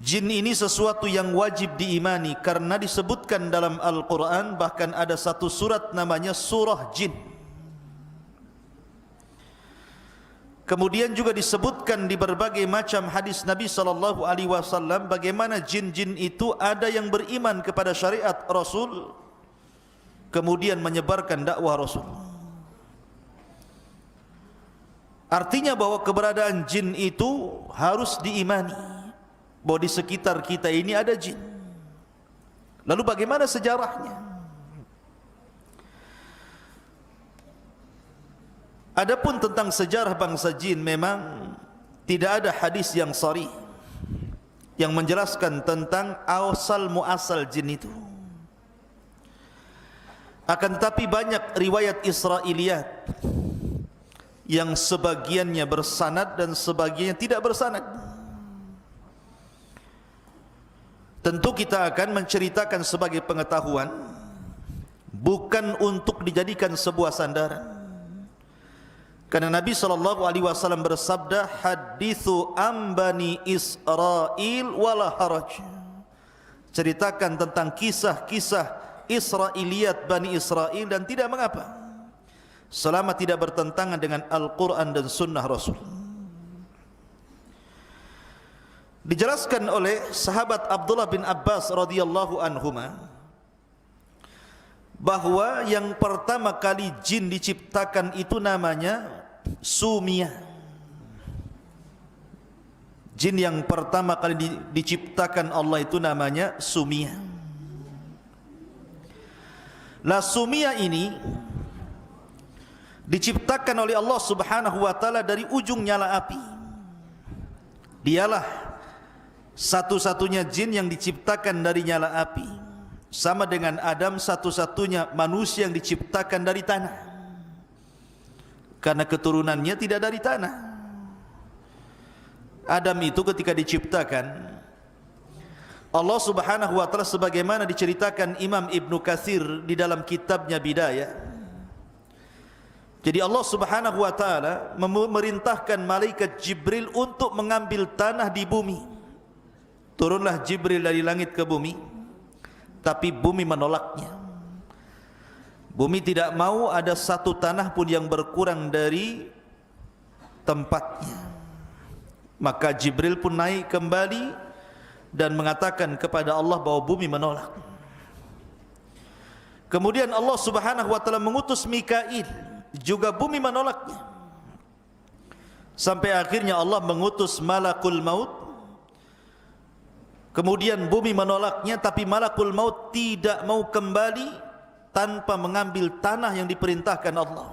Jin ini sesuatu yang wajib diimani karena disebutkan dalam Al-Quran, bahkan ada satu surat namanya surah jin. Kemudian juga disebutkan di berbagai macam hadis Nabi SAW bagaimana jin-jin itu ada yang beriman kepada syariat Rasul, kemudian menyebarkan dakwah Rasul. Artinya bahwa keberadaan jin itu harus diimani, bahwa di sekitar kita ini ada jin. Lalu bagaimana sejarahnya? Adapun tentang sejarah bangsa jin, memang tidak ada hadis yang sharih yang menjelaskan tentang asal muasal jin itu. Akan tetapi banyak riwayat Israiliyat yang sebagiannya bersanad dan sebagiannya tidak bersanad. Tentu kita akan menceritakan sebagai pengetahuan, bukan untuk dijadikan sebuah sandaran. Karena Nabi SAW bersabda, hadithu ambani Israel wala haraj. Ceritakan tentang kisah-kisah Israiliyat Bani Israel dan tidak mengapa, selama tidak bertentangan dengan Al-Quran dan Sunnah Rasul. Dijelaskan oleh sahabat Abdullah bin Abbas radhiyallahu anhuma bahwa yang pertama kali jin diciptakan itu namanya Sumia. Jin yang pertama kali diciptakan Allah itu namanya Sumia. La Sumia ini diciptakan oleh Allah Subhanahu wa taala dari ujung nyala api. Dialah satu-satunya jin yang diciptakan dari nyala api, sama dengan Adam satu-satunya manusia yang diciptakan dari tanah, karena keturunannya tidak dari tanah. Adam itu ketika diciptakan, Allah Subhanahu wa taala sebagaimana diceritakan Imam Ibnu Katsir di dalam kitabnya Bidayah. Jadi Allah Subhanahu wa taala memerintahkan malaikat Jibril untuk mengambil tanah di bumi. Turunlah Jibril dari langit ke bumi, tapi bumi menolaknya. Bumi tidak mau ada satu tanah pun yang berkurang dari tempatnya. Maka Jibril pun naik kembali dan mengatakan kepada Allah bahwa bumi menolak. Kemudian Allah Subhanahu wa taala mengutus Mikail, juga bumi menolaknya. Sampai akhirnya Allah mengutus Malakul Maut. Kemudian bumi menolaknya, tapi Malakul Maut tidak mau kembali tanpa mengambil tanah yang diperintahkan Allah.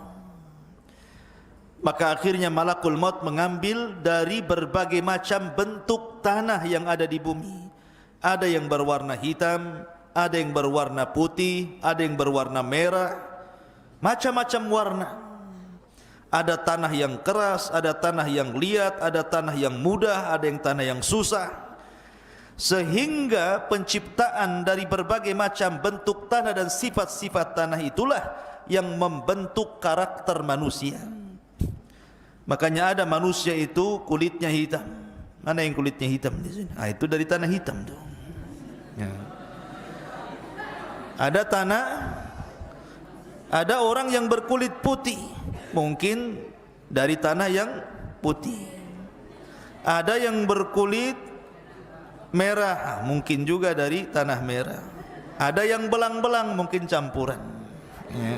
Maka akhirnya Malakul Maut mengambil dari berbagai macam bentuk tanah yang ada di bumi. Ada yang berwarna hitam, ada yang berwarna putih, ada yang berwarna merah, macam-macam warna. Ada tanah yang keras, ada tanah yang liat, ada tanah yang mudah, ada yang tanah yang susah. Sehingga penciptaan dari berbagai macam bentuk tanah dan sifat-sifat tanah itulah yang membentuk karakter manusia. Makanya ada manusia itu kulitnya hitam. Mana yang kulitnya hitam di sini? Ah, itu dari tanah hitam tuh. Ya. Ada tanah, ada orang yang berkulit putih, mungkin dari tanah yang putih. Ada yang berkulit merah, mungkin juga dari tanah merah. Ada yang belang-belang, mungkin campuran. Ya.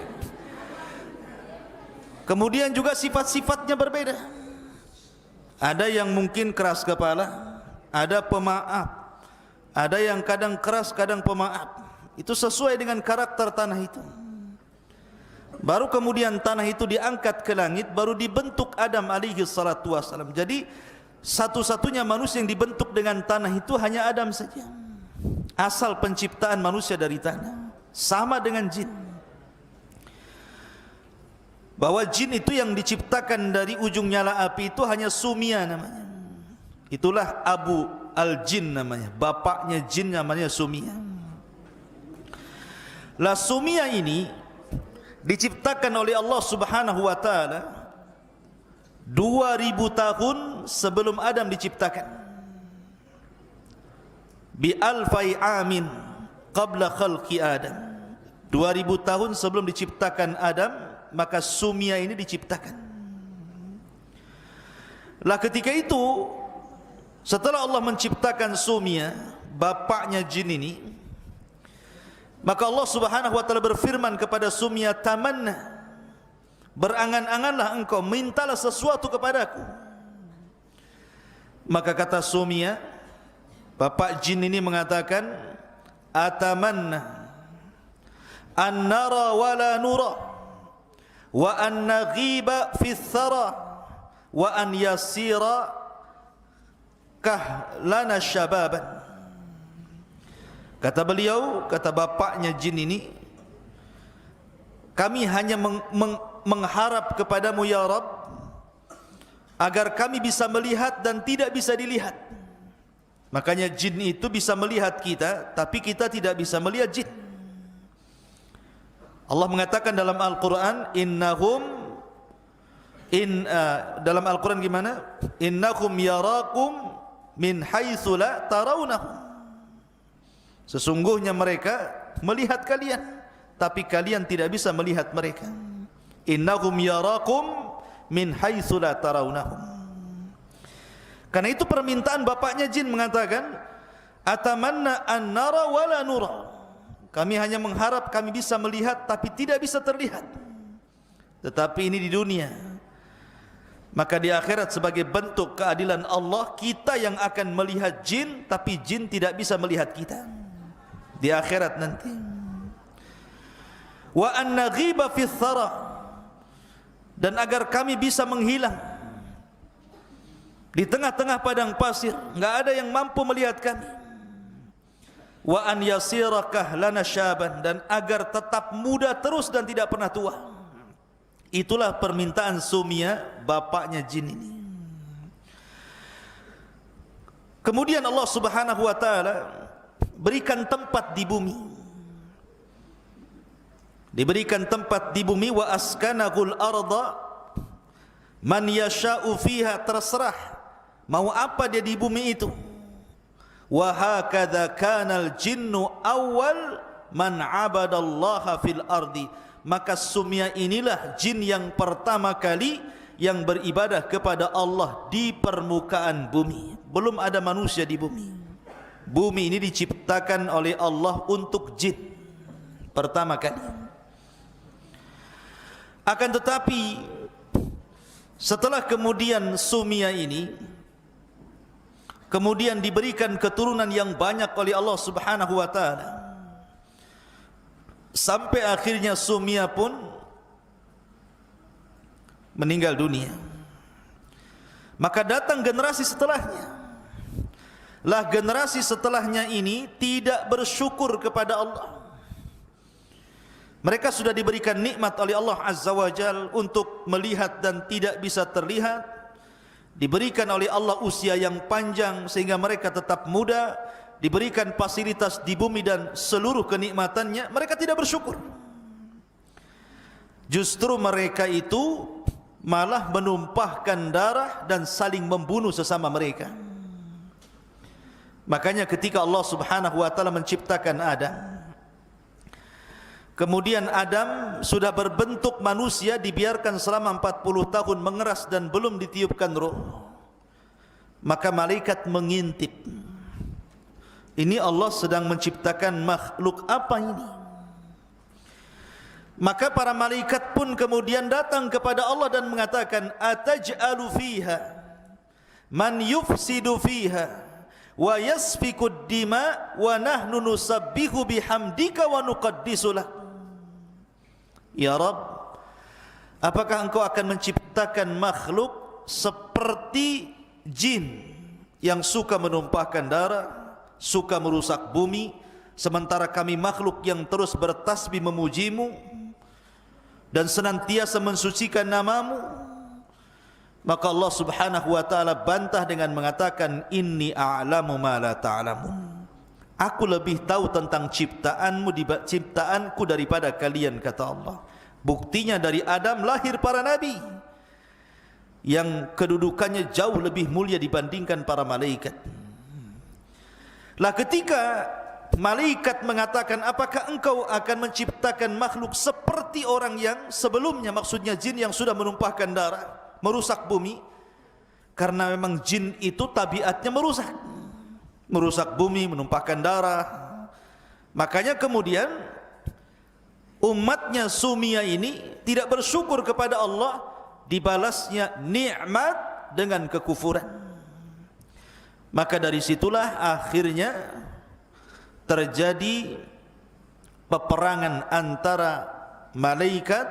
Kemudian juga sifat-sifatnya berbeda. Ada yang mungkin keras kepala, ada pemaaf, ada yang kadang keras, kadang pemaaf. Itu sesuai dengan karakter tanah itu. Baru kemudian tanah itu diangkat ke langit, baru dibentuk Adam alaihi salatu wassalam. Jadi satu-satunya manusia yang dibentuk dengan tanah itu hanya Adam saja. Asal penciptaan manusia dari tanah. Sama dengan jin. Bahwa jin itu yang diciptakan dari ujung nyala api itu hanya Sumia namanya. Itulah Abu Al-Jin namanya. Bapaknya jin namanya Sumia. Lah Sumia ini diciptakan oleh Allah Subhanahu wa taala 2000 tahun sebelum Adam diciptakan. bi alfai amin qabla khalqi Adam. 2000 tahun sebelum diciptakan Adam, maka Sumia ini diciptakan. Lah ketika itu, setelah Allah menciptakan Sumia, bapaknya jin ini, maka Allah Subhanahu wa taala berfirman kepada Sumia, tamanna, berangan-anganlah engkau, mintalah sesuatu kepadaku. Maka kata Sumia, bapak jin ini mengatakan, atamanna an nara wa la nura wa an naghiba fi thara wa an yasira kahlana syababan. Kata beliau, kata bapaknya jin ini, kami hanya mengharap kepadamu ya Rabb, agar kami bisa melihat dan tidak bisa dilihat. Makanya jin itu bisa melihat kita, tapi kita tidak bisa melihat jin. Allah mengatakan dalam Al-Quran, dalam Al-Quran gimana? Innahum yarakum min haitsu la tarawnahum. Sesungguhnya mereka melihat kalian, tapi kalian tidak bisa melihat mereka. Innahum yarakum min haitsu la tarawnahum. Karena itu permintaan bapaknya jin mengatakan, atamanna an nara wa la nura. Kami hanya mengharap kami bisa melihat tapi tidak bisa terlihat. Tetapi ini di dunia. Maka di akhirat sebagai bentuk keadilan Allah, kita yang akan melihat jin, tapi jin tidak bisa melihat kita di akhirat nanti. Wa an naghiba fi thara, dan agar kami bisa menghilang di tengah-tengah padang pasir, enggak ada yang mampu melihat kami. Wa an yasira kahlana syaban, dan agar tetap muda terus dan tidak pernah tua. Itulah permintaan Sumia, bapaknya jin ini. Kemudian Allah Subhanahu wa taala berikan tempat di bumi. Diberikan tempat di bumi, wa askanahul arda man yasha'u fiha, terserah mau apa dia di bumi itu. Wa hakadza kanal jinnu awwal man abadallaha fil ardi. Maka Sumia inilah jin yang pertama kali yang beribadah kepada Allah di permukaan bumi. Belum ada manusia di bumi. Bumi ini diciptakan oleh Allah untuk jin pertama kali. Akan tetapi setelah kemudian Sumia ini kemudian diberikan keturunan yang banyak oleh Allah Subhanahu wa taala, sampai akhirnya Sumia pun meninggal dunia. Maka datang generasi setelahnya. Lah generasi setelahnya ini tidak bersyukur kepada Allah. Mereka sudah diberikan nikmat oleh Allah Azza wa Jal untuk melihat dan tidak bisa terlihat, diberikan oleh Allah usia yang panjang sehingga mereka tetap muda, diberikan fasilitas di bumi dan seluruh kenikmatannya, mereka tidak bersyukur. Justru mereka itu malah menumpahkan darah dan saling membunuh sesama mereka. Makanya ketika Allah Subhanahu wa taala menciptakan Adam, kemudian Adam sudah berbentuk manusia, dibiarkan selama 40 tahun mengeras dan belum ditiupkan roh. Maka malaikat mengintip, ini Allah sedang menciptakan makhluk apa ini? Maka para malaikat pun kemudian datang kepada Allah dan mengatakan, ataj'alu fiha man yufsidu fiha wa yasfikud dima wa nahnu nusabbihu bihamdika wa nuqaddisu lak. Ya Rabb, apakah engkau akan menciptakan makhluk seperti jin yang suka menumpahkan darah, suka merusak bumi, sementara kami makhluk yang terus bertasbih memujimu dan senantiasa mensucikan namamu? Maka Allah Subhanahu wa taala bantah dengan mengatakan, inni a'lamu ma la ta'lamun. Aku lebih tahu tentang ciptaanku daripada kalian, kata Allah. Buktinya dari Adam lahir para nabi yang kedudukannya jauh lebih mulia dibandingkan para malaikat. Lah ketika malaikat mengatakan, apakah engkau akan menciptakan makhluk seperti orang yang sebelumnya, maksudnya jin yang sudah menumpahkan darah, merusak bumi, karena memang jin itu tabiatnya merusak bumi, menumpahkan darah. Makanya kemudian umatnya Sumia ini tidak bersyukur kepada Allah, dibalasnya nikmat dengan kekufuran. Maka dari situlah akhirnya terjadi peperangan antara malaikat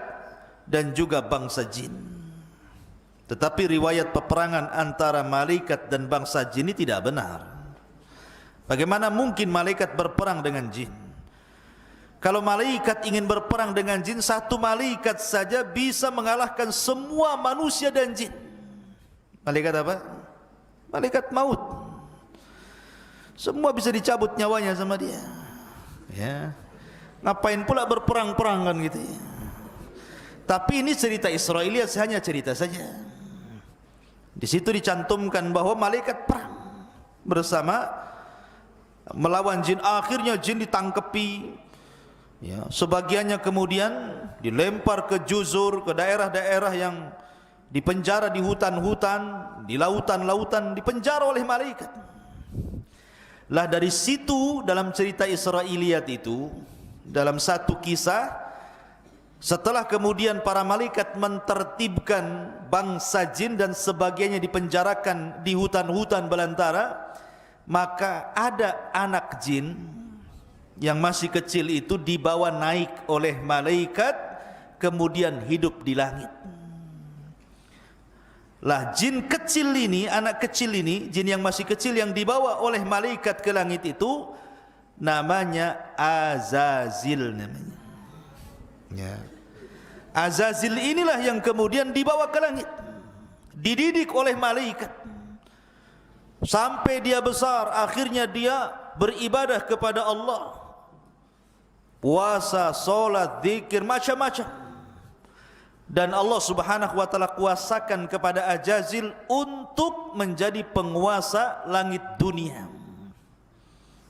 dan juga bangsa jin. Tetapi riwayat peperangan antara malaikat dan bangsa jin ini tidak benar. Bagaimana mungkin malaikat berperang dengan jin? Kalau malaikat ingin berperang dengan jin, satu malaikat saja bisa mengalahkan semua manusia dan jin. Malaikat apa? Malaikat maut. Semua bisa dicabut nyawanya sama dia. Ya. Ngapain pula berperang-perang kan gitu ya. Tapi ini cerita Israiliyat, hanya cerita saja. Di situ dicantumkan bahwa malaikat perang bersama melawan jin. Akhirnya jin ditangkepi. Ya, sebagiannya kemudian dilempar ke juzur, ke daerah-daerah yang dipenjara di hutan-hutan, di lautan-lautan, dipenjara oleh malaikat. Lah dari situ dalam cerita Israiliyat itu, dalam satu kisah, setelah kemudian para malaikat mentertibkan bangsa jin dan sebagiannya dipenjarakan di hutan-hutan belantara, maka ada anak jin yang masih kecil itu dibawa naik oleh malaikat, kemudian hidup di langit. Lah jin kecil ini, anak kecil ini, jin yang masih kecil yang dibawa oleh malaikat ke langit itu namanya Azazil namanya. Ya. Azazil inilah yang kemudian dibawa ke langit, dididik oleh malaikat sampai dia besar. Akhirnya dia beribadah kepada Allah, puasa, solat, zikir, macam-macam. Dan Allah subhanahu wa ta'ala kuasakan kepada Azazil untuk menjadi penguasa langit dunia.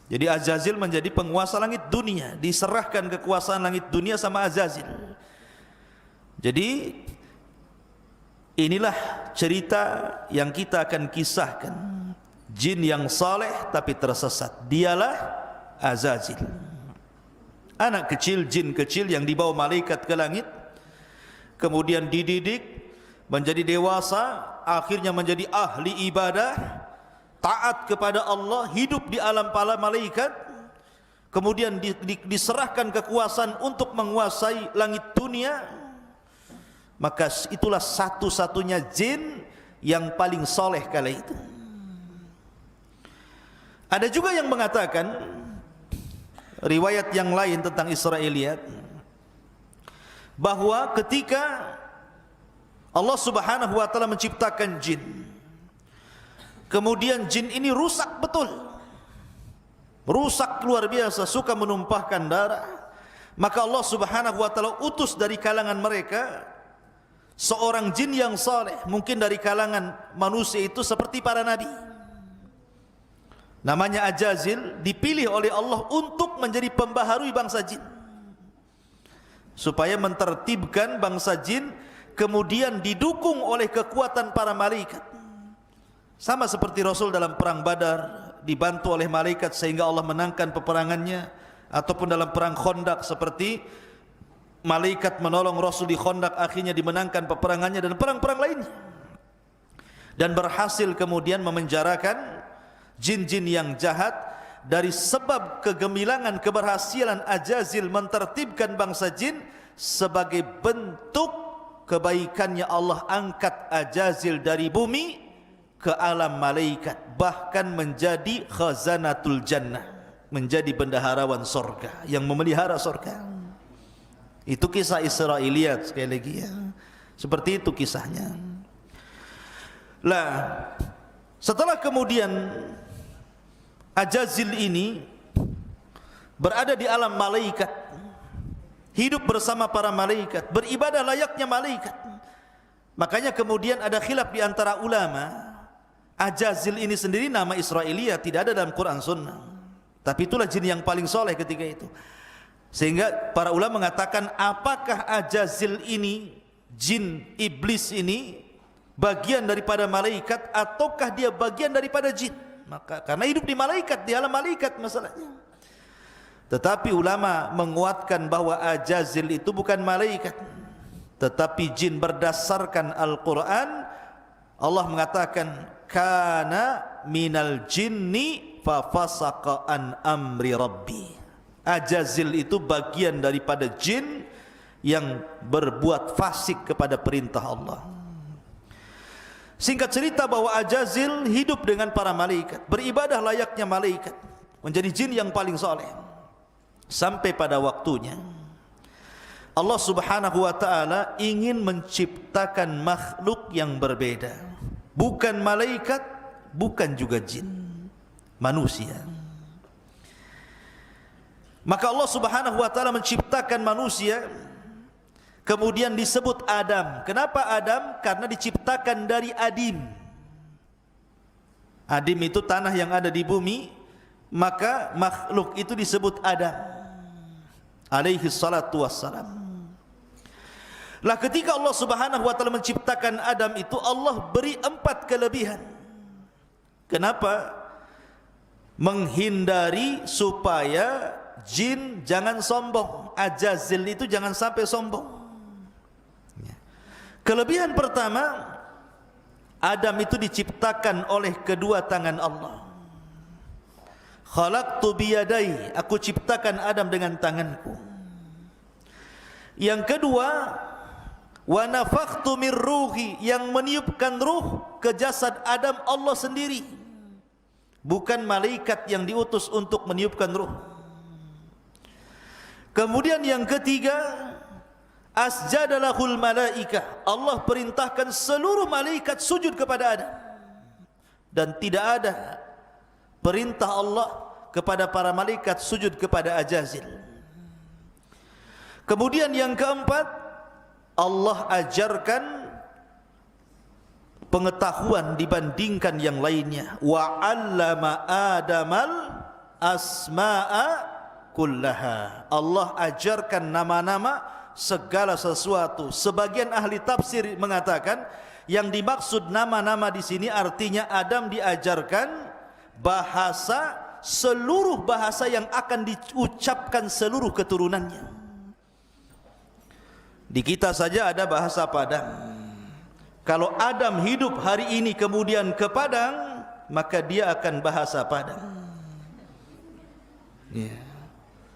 Jadi Azazil menjadi penguasa langit dunia, diserahkan kekuasaan langit dunia sama Azazil. Jadi inilah cerita yang kita akan kisahkan. Jin yang saleh tapi tersesat, dialah Azazil. Anak kecil, jin kecil yang dibawa malaikat ke langit, kemudian dididik menjadi dewasa, akhirnya menjadi ahli ibadah, taat kepada Allah, hidup di alam para malaikat, kemudian diserahkan kekuasaan untuk menguasai langit dunia. Maka itulah satu-satunya jin yang paling soleh kala itu. Ada juga yang mengatakan riwayat yang lain tentang Israiliyat, bahwa ketika Allah subhanahu wa ta'ala menciptakan jin, kemudian jin ini rusak betul, rusak luar biasa, suka menumpahkan darah. Maka Allah subhanahu wa ta'ala utus dari kalangan mereka seorang jin yang saleh, mungkin dari kalangan manusia itu seperti para nabi, namanya Azazil, dipilih oleh Allah untuk menjadi pembaharui bangsa jin, supaya mentertibkan bangsa jin, kemudian didukung oleh kekuatan para malaikat. Sama seperti Rasul dalam perang Badar dibantu oleh malaikat sehingga Allah menangkan peperangannya, ataupun dalam perang Khandaq seperti malaikat menolong Rasul di Khandaq, akhirnya dimenangkan peperangannya, dan perang-perang lainnya, dan berhasil kemudian memenjarakan jin-jin yang jahat. Dari sebab kegemilangan keberhasilan Azazil mentertibkan bangsa jin, sebagai bentuk kebaikannya Allah angkat Azazil dari bumi ke alam malaikat, bahkan menjadi khazanatul jannah, menjadi bendaharawan sorga yang memelihara sorga. Itu kisah Israiliyat sekali lagi ya. Seperti itu kisahnya. Lah setelah kemudian Azazil ini berada di alam malaikat, hidup bersama para malaikat, beribadah layaknya malaikat. Makanya kemudian ada khilaf di antara ulama, Azazil ini sendiri nama Israiliyat, tidak ada dalam Quran Sunnah. Tapi itulah jin yang paling soleh ketika itu. Sehingga para ulama mengatakan, apakah Ajazil ini, jin iblis ini, bagian daripada malaikat ataukah dia bagian daripada jin? Maka karena hidup di malaikat, di alam malaikat masalahnya. Tetapi ulama menguatkan bahwa Ajazil itu bukan malaikat, tetapi jin. Berdasarkan Al-Quran, Allah mengatakan, kana minal jinni fafasaqa an amri rabbi. Ajazil itu bagian daripada jin yang berbuat fasik kepada perintah Allah. Singkat cerita bahwa Ajazil hidup dengan para malaikat, beribadah layaknya malaikat, menjadi jin yang paling soleh. Sampai pada waktunya Allah subhanahu wa ta'ala ingin menciptakan makhluk yang berbeda, bukan malaikat, bukan juga jin, manusia. Maka Allah subhanahu wa ta'ala menciptakan manusia, kemudian disebut Adam. Kenapa Adam? Karena diciptakan dari adim. Adim itu tanah yang ada di bumi, maka makhluk itu disebut Adam alaihi salatu wassalam. Lah ketika Allah subhanahu wa ta'ala menciptakan Adam itu, Allah beri 4 kelebihan. Kenapa? Menghindari supaya jin jangan sombong. Ajazil itu jangan sampai sombong. Kelebihan pertama, Adam itu diciptakan oleh kedua tangan Allah. Khalaqtu biyadai, aku ciptakan Adam dengan tanganku. Yang kedua, wa nafakhtu min ruhi, yang meniupkan ruh ke jasad Adam Allah sendiri, bukan malaikat yang diutus untuk meniupkan ruh. Kemudian yang ketiga, asjadalahul malaikah, Allah perintahkan seluruh malaikat sujud kepada Adam. Dan tidak ada perintah Allah kepada para malaikat sujud kepada Ajazil. Kemudian yang keempat, Allah ajarkan pengetahuan dibandingkan yang lainnya. Wa 'allama Adamal asma'a kullaha. Allah ajarkan nama-nama segala sesuatu. Sebagian ahli tafsir mengatakan yang dimaksud nama-nama di sini artinya Adam diajarkan bahasa, seluruh bahasa yang akan diucapkan seluruh keturunannya. Di kita saja ada bahasa Padang. Kalau Adam hidup hari ini kemudian ke Padang, maka dia akan bahasa Padang.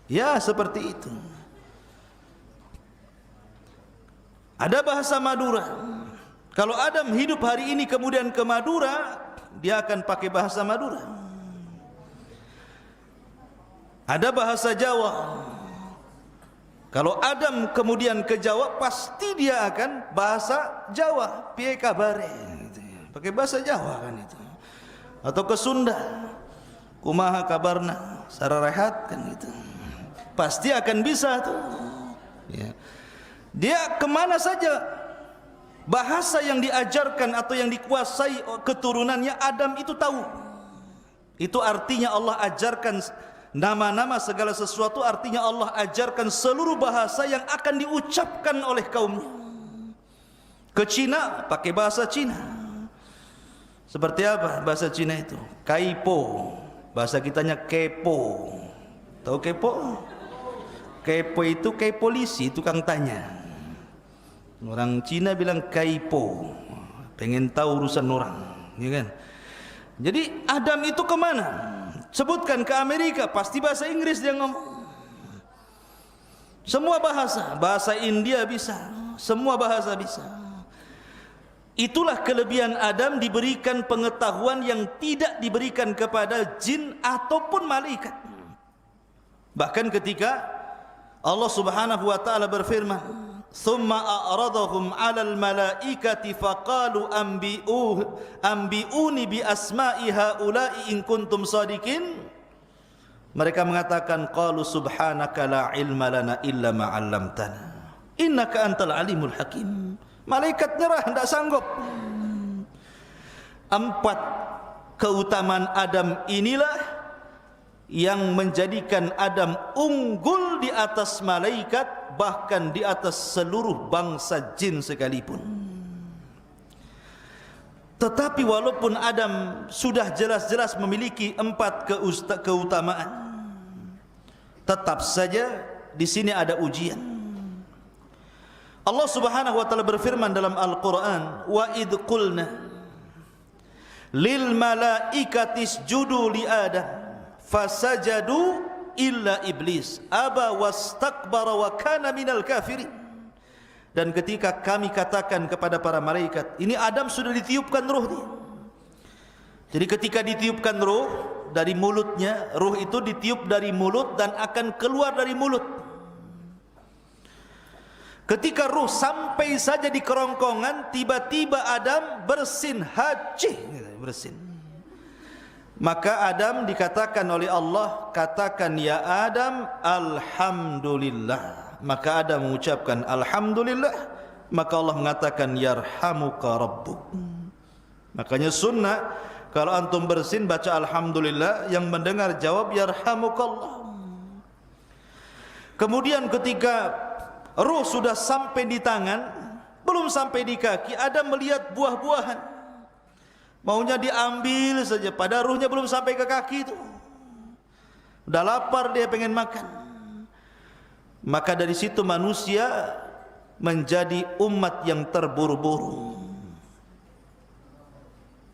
Ya, seperti itu. Ada bahasa Madura. Kalau Adam hidup hari ini kemudian ke Madura, dia akan pakai bahasa Madura. Ada bahasa Jawa. Kalau Adam kemudian ke Jawa, pasti dia akan bahasa Jawa. Piye kabare, pakai bahasa Jawa kan itu. Atau ke Sunda, kumaha kabarna, sararehat kan gitu. Pasti akan bisa tuh. Ya. Dia kemana saja, bahasa yang diajarkan atau yang dikuasai keturunannya Adam itu tahu. Itu artinya Allah ajarkan nama-nama segala sesuatu, artinya Allah ajarkan seluruh bahasa yang akan diucapkan oleh kaumnya. Ke Cina pakai bahasa Cina. Seperti apa bahasa Cina itu? Kaipo. Bahasa kitanya kepo. Tahu kepo? Kepo itu kayak polisi, tukang tanya. Orang Cina bilang kaipo, pengen tahu urusan orang, ya kan? Jadi Adam itu kemana? Sebutkan ke Amerika, pasti bahasa Inggris dia ngomong. Semua bahasa, bahasa India bisa, semua bahasa bisa. Itulah kelebihan Adam, diberikan pengetahuan yang tidak diberikan kepada jin ataupun malaikat. Bahkan ketika Allah Subhanahu wa taala berfirman, "Tsumma a'radahum 'alal malaikati faqalu anbi'uni bi asma'i haula'i in kuntum shadiqin." Mereka mengatakan, qalu subhanaka la ilma lana illa ma 'allamtana innaka antal alimul hakim. Malaikat nyerah, tidak sanggup. 4 keutamaan Adam inilah yang menjadikan Adam unggul di atas malaikat, bahkan di atas seluruh bangsa jin sekalipun. Tetapi walaupun Adam sudah jelas-jelas memiliki 4 keutamaan, tetap saja di sini ada ujian. Allah Subhanahu wa taala berfirman dalam Al-Qur'an, "Wa id qulna lil malaikati isjudu li Adam fasajadu illa iblis aba wastakbara wa kana minal kafirin." Dan ketika kami katakan kepada para malaikat, ini Adam sudah ditiupkan ruh dia. Jadi ketika ditiupkan ruh dari mulutnya, ruh itu ditiup dari mulut dan akan keluar dari mulut. Ketika ruh sampai saja di kerongkongan, tiba-tiba Adam bersin, hajih, bersin. Maka Adam dikatakan oleh Allah, katakan ya Adam, alhamdulillah. Maka Adam mengucapkan alhamdulillah. Maka Allah mengatakan yarhamuka rabbuk. Makanya sunnah, kalau antum bersin baca alhamdulillah, yang mendengar jawab yarhamukallah. Kemudian ketika ruh sudah sampai di tangan, belum sampai di kaki, Adam melihat buah-buahan, maunya diambil saja, pada ruhnya belum sampai ke kaki itu. Udah lapar, dia pengen makan. Maka dari situ manusia menjadi umat yang terburu-buru.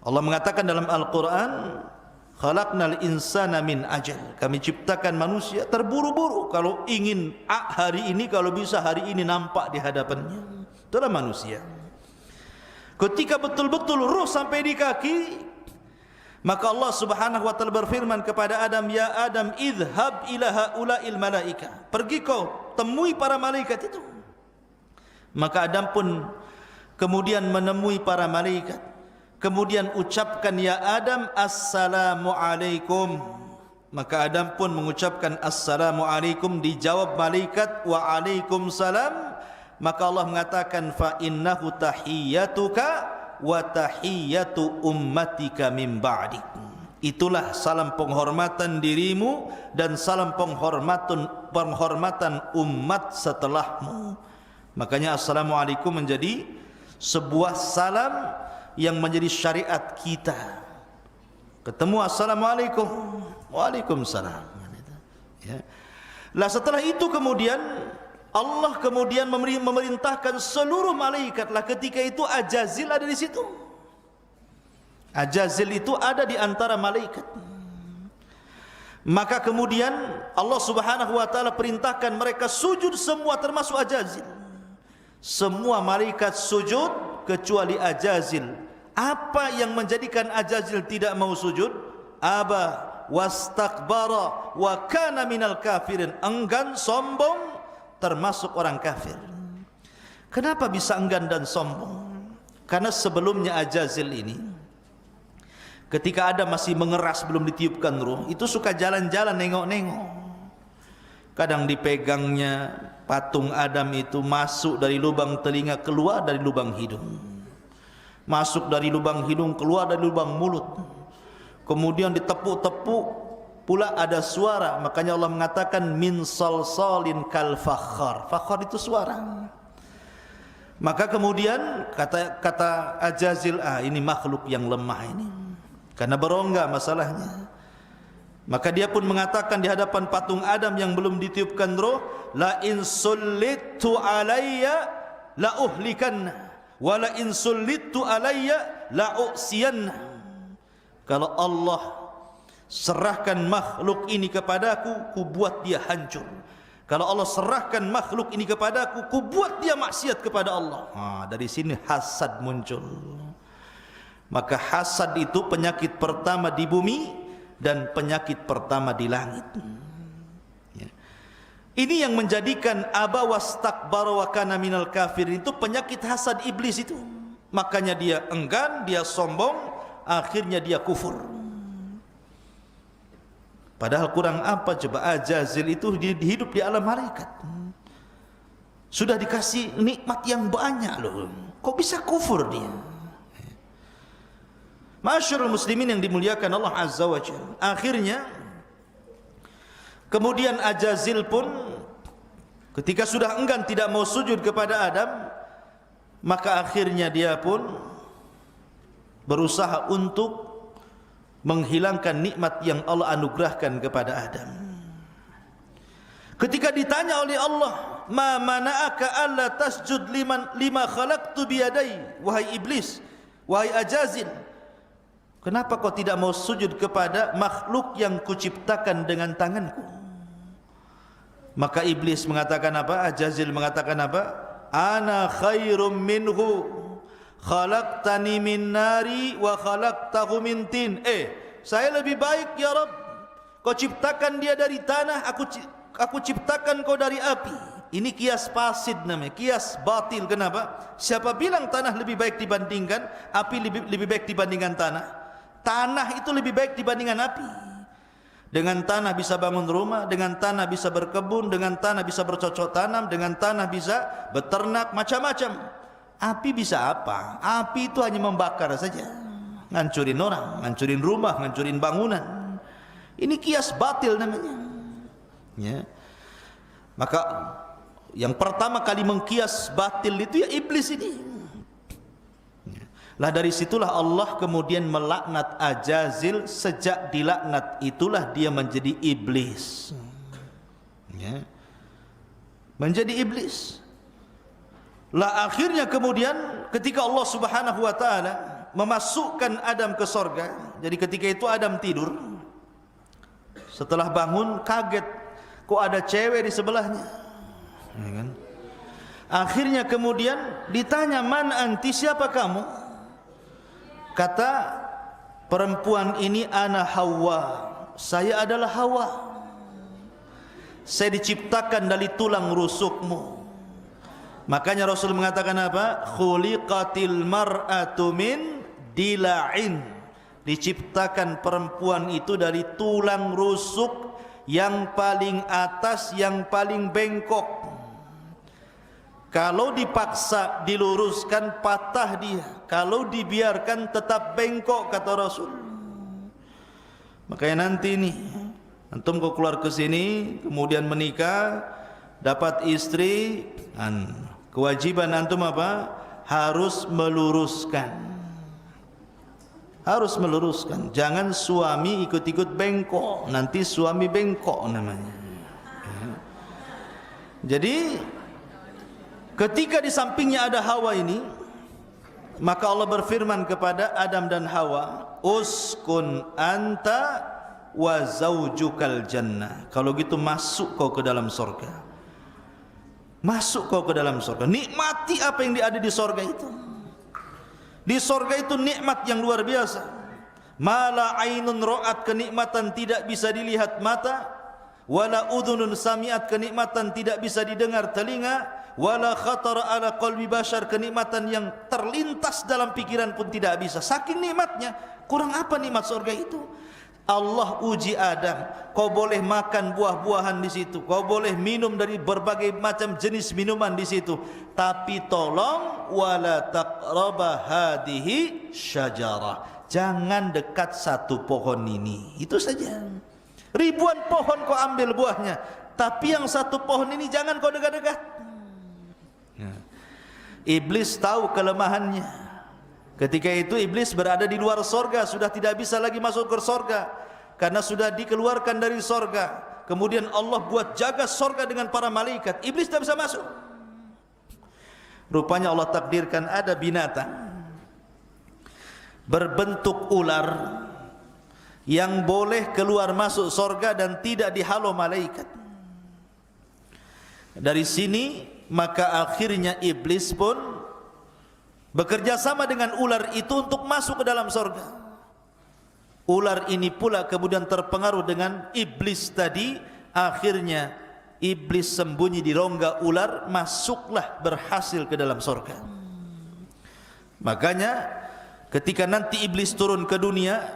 Allah mengatakan dalam Al-Quran, khalaqnal insana min ajal. Kami ciptakan manusia terburu-buru. Kalau ingin hari ini, kalau bisa hari ini nampak di hadapannya. Itulah manusia. Ketika betul-betul ruh sampai di kaki, maka Allah Subhanahu wa taala berfirman kepada Adam, ya Adam, idhab ila haula'il malaika. Pergi kau temui para malaikat itu. Maka Adam pun kemudian menemui para malaikat. Kemudian ucapkan ya Adam, assalamu alaikum. Maka Adam pun mengucapkan assalamu alaikum, dijawab malaikat wa alaikumussalam. Maka Allah mengatakan fa innahu tahiyyatuka wa tahiyyatu ummatika min ba'dik. Itulah salam penghormatan dirimu dan salam penghormatan umat setelahmu. Makanya assalamualaikum menjadi sebuah salam yang menjadi syariat kita. Ketemu assalamualaikum, waalaikumsalam. Ya. Lah setelah itu kemudian Allah kemudian memerintahkan seluruh malaikat. Lah ketika itu Ajazil ada di situ. Ajazil itu ada di antara malaikat. Maka kemudian Allah Subhanahu wa taala perintahkan mereka sujud semua, termasuk Ajazil. Semua malaikat sujud kecuali Ajazil. Apa yang menjadikan Ajazil tidak mau sujud? Aba wastakbara wa kana minal kafirin. Enggan, sombong, termasuk orang kafir. Kenapa bisa enggan dan sombong? Karena sebelumnya Ajazil ini, ketika Adam masih mengeras belum ditiupkan ruh, itu suka jalan-jalan nengok-nengok. Kadang dipegangnya patung Adam itu, masuk dari lubang telinga, keluar dari lubang hidung. Masuk dari lubang hidung, keluar dari lubang mulut. Kemudian ditepuk-tepuk, pula ada suara. Makanya Allah mengatakan min salsalin kal fakhar. Fakhar itu suara. Maka kemudian kata Ajazil, ini makhluk yang lemah ini, karena berongga masalahnya. Maka dia pun mengatakan di hadapan patung Adam yang belum ditiupkan roh, la in sullitu alayya la uhlikanna wa la in sullitu alayya la usiyanna. Kalau Allah serahkan makhluk ini kepadaku, ku buat dia hancur. Kalau Allah serahkan makhluk ini kepadaku, ku buat dia maksiat kepada Allah. Dari sini hasad muncul. Maka hasad itu penyakit pertama di bumi dan penyakit pertama di langit. Ini yang menjadikan aba wastakbara wa kana minal kafirin, itu penyakit hasad iblis itu. Makanya dia enggan, dia sombong, akhirnya dia kufur. Padahal kurang apa coba Ajazil itu hidup di alam malaikat. Sudah dikasih nikmat yang banyak loh. Kok bisa kufur dia? Masyarul muslimin yang dimuliakan Allah Azza wa Jalla. Akhirnya Kemudian Ajazil pun ketika sudah enggan tidak mau sujud kepada Adam, maka akhirnya dia pun berusaha untuk menghilangkan nikmat yang Allah anugerahkan kepada Adam. Ketika ditanya oleh Allah, "Ma mana'aka alla tasjud lima khalaqtu biyadai?" Wahai iblis, wahai Ajazil, kenapa kau tidak mau sujud kepada makhluk yang kuciptakan dengan tanganku? Maka iblis mengatakan apa? Ajazil mengatakan apa? Ana khairum minhu, khalaqtani min nari wa khalaqtahu min tin. Saya lebih baik ya Rabb. Kau ciptakan dia dari tanah, aku ciptakan kau dari api. Ini kias fasid namanya, kias batil. Kenapa? Siapa bilang tanah lebih baik dibandingkan api, lebih baik dibandingkan tanah? Tanah itu lebih baik dibandingkan api. Dengan tanah bisa bangun rumah, dengan tanah bisa berkebun, dengan tanah bisa bercocok tanam, dengan tanah bisa beternak, macam-macam. Api bisa apa? Api itu hanya membakar saja, ngancurin orang, ngancurin rumah, ngancurin bangunan. Ini kias batil namanya, ya. Maka yang pertama kali mengkias batil itu ya iblis ini. Lah dari situlah Allah kemudian melaknat Ajazil. Sejak dilaknat itulah dia menjadi iblis, ya. Menjadi iblis. Lah akhirnya kemudian ketika Allah Subhanahu wa taala memasukkan Adam ke sorga, jadi ketika itu Adam tidur, setelah bangun kaget, kok ada cewek di sebelahnya, ya kan? Akhirnya kemudian ditanya, "Man anti, siapa kamu?" Kata perempuan ini, "Ana Hawa, saya adalah Hawa. Saya diciptakan dari tulang rusukmu." Makanya Rasul mengatakan apa? Khuliqatil mar'atu min dila'in. Diciptakan perempuan itu dari tulang rusuk yang paling atas, yang paling bengkok. Kalau dipaksa diluruskan, patah dia. Kalau dibiarkan tetap bengkok, kata Rasul. Makanya nanti nih, antum kau keluar ke sini, kemudian menikah, dapat istri, kewajiban antum apa? Harus meluruskan. Harus meluruskan. Jangan suami ikut-ikut bengkok. Nanti suami bengkok namanya. Jadi ketika di sampingnya ada Hawa ini, maka Allah berfirman kepada Adam dan Hawa, "Uskun anta wa zaujukal jannah." Kalau gitu masuk kau ke dalam sorga. Masuk kau ke dalam sorga. Nikmati apa yang ada di sorga itu. Di sorga itu nikmat yang luar biasa. Mala ainun ra'at, kenikmatan tidak bisa dilihat mata. Wala udhunun sami'at, kenikmatan tidak bisa didengar telinga. Wala khatara ala qalbi bashar, kenikmatan yang terlintas dalam pikiran pun tidak bisa. Saking nikmatnya. Kurang apa nikmat surga itu? Allah uji Adam, kau boleh makan buah-buahan di situ, kau boleh minum dari berbagai macam jenis minuman di situ, tapi tolong wala taqraba hadhihi syajarah, jangan dekat satu pohon ini. Itu saja. Ribuan pohon kau ambil buahnya, tapi yang satu pohon ini jangan kau dekat-dekat. Iblis tahu kelemahannya. Ketika itu iblis berada di luar sorga, sudah tidak bisa lagi masuk ke sorga karena sudah dikeluarkan dari sorga. Kemudian Allah buat jaga sorga dengan para malaikat. Iblis tidak bisa masuk. Rupanya Allah takdirkan ada binatang berbentuk ular yang boleh keluar masuk sorga dan tidak dihalau malaikat. Dari sini maka akhirnya iblis pun bekerja sama dengan ular itu untuk masuk ke dalam sorga. Ular ini pula kemudian terpengaruh dengan iblis tadi. Akhirnya iblis sembunyi di rongga ular, masuklah berhasil ke dalam sorga. Makanya ketika nanti iblis turun ke dunia,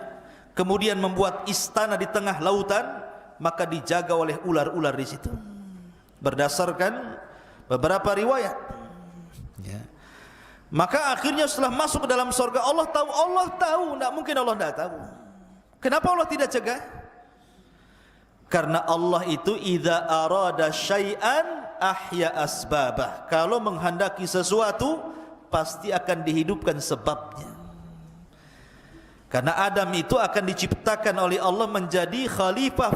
kemudian membuat istana di tengah lautan, maka dijaga oleh ular-ular di situ. Berdasarkan beberapa riwayat, ya. Maka akhirnya setelah masuk ke dalam sorga, Allah tahu, tidak mungkin Allah tidak tahu. Kenapa Allah tidak cegah? Karena Allah itu idza arada syai'an ahya asbabah. Kalau menghendaki sesuatu pasti akan dihidupkan sebabnya. Karena Adam itu akan diciptakan oleh Allah menjadi khalifah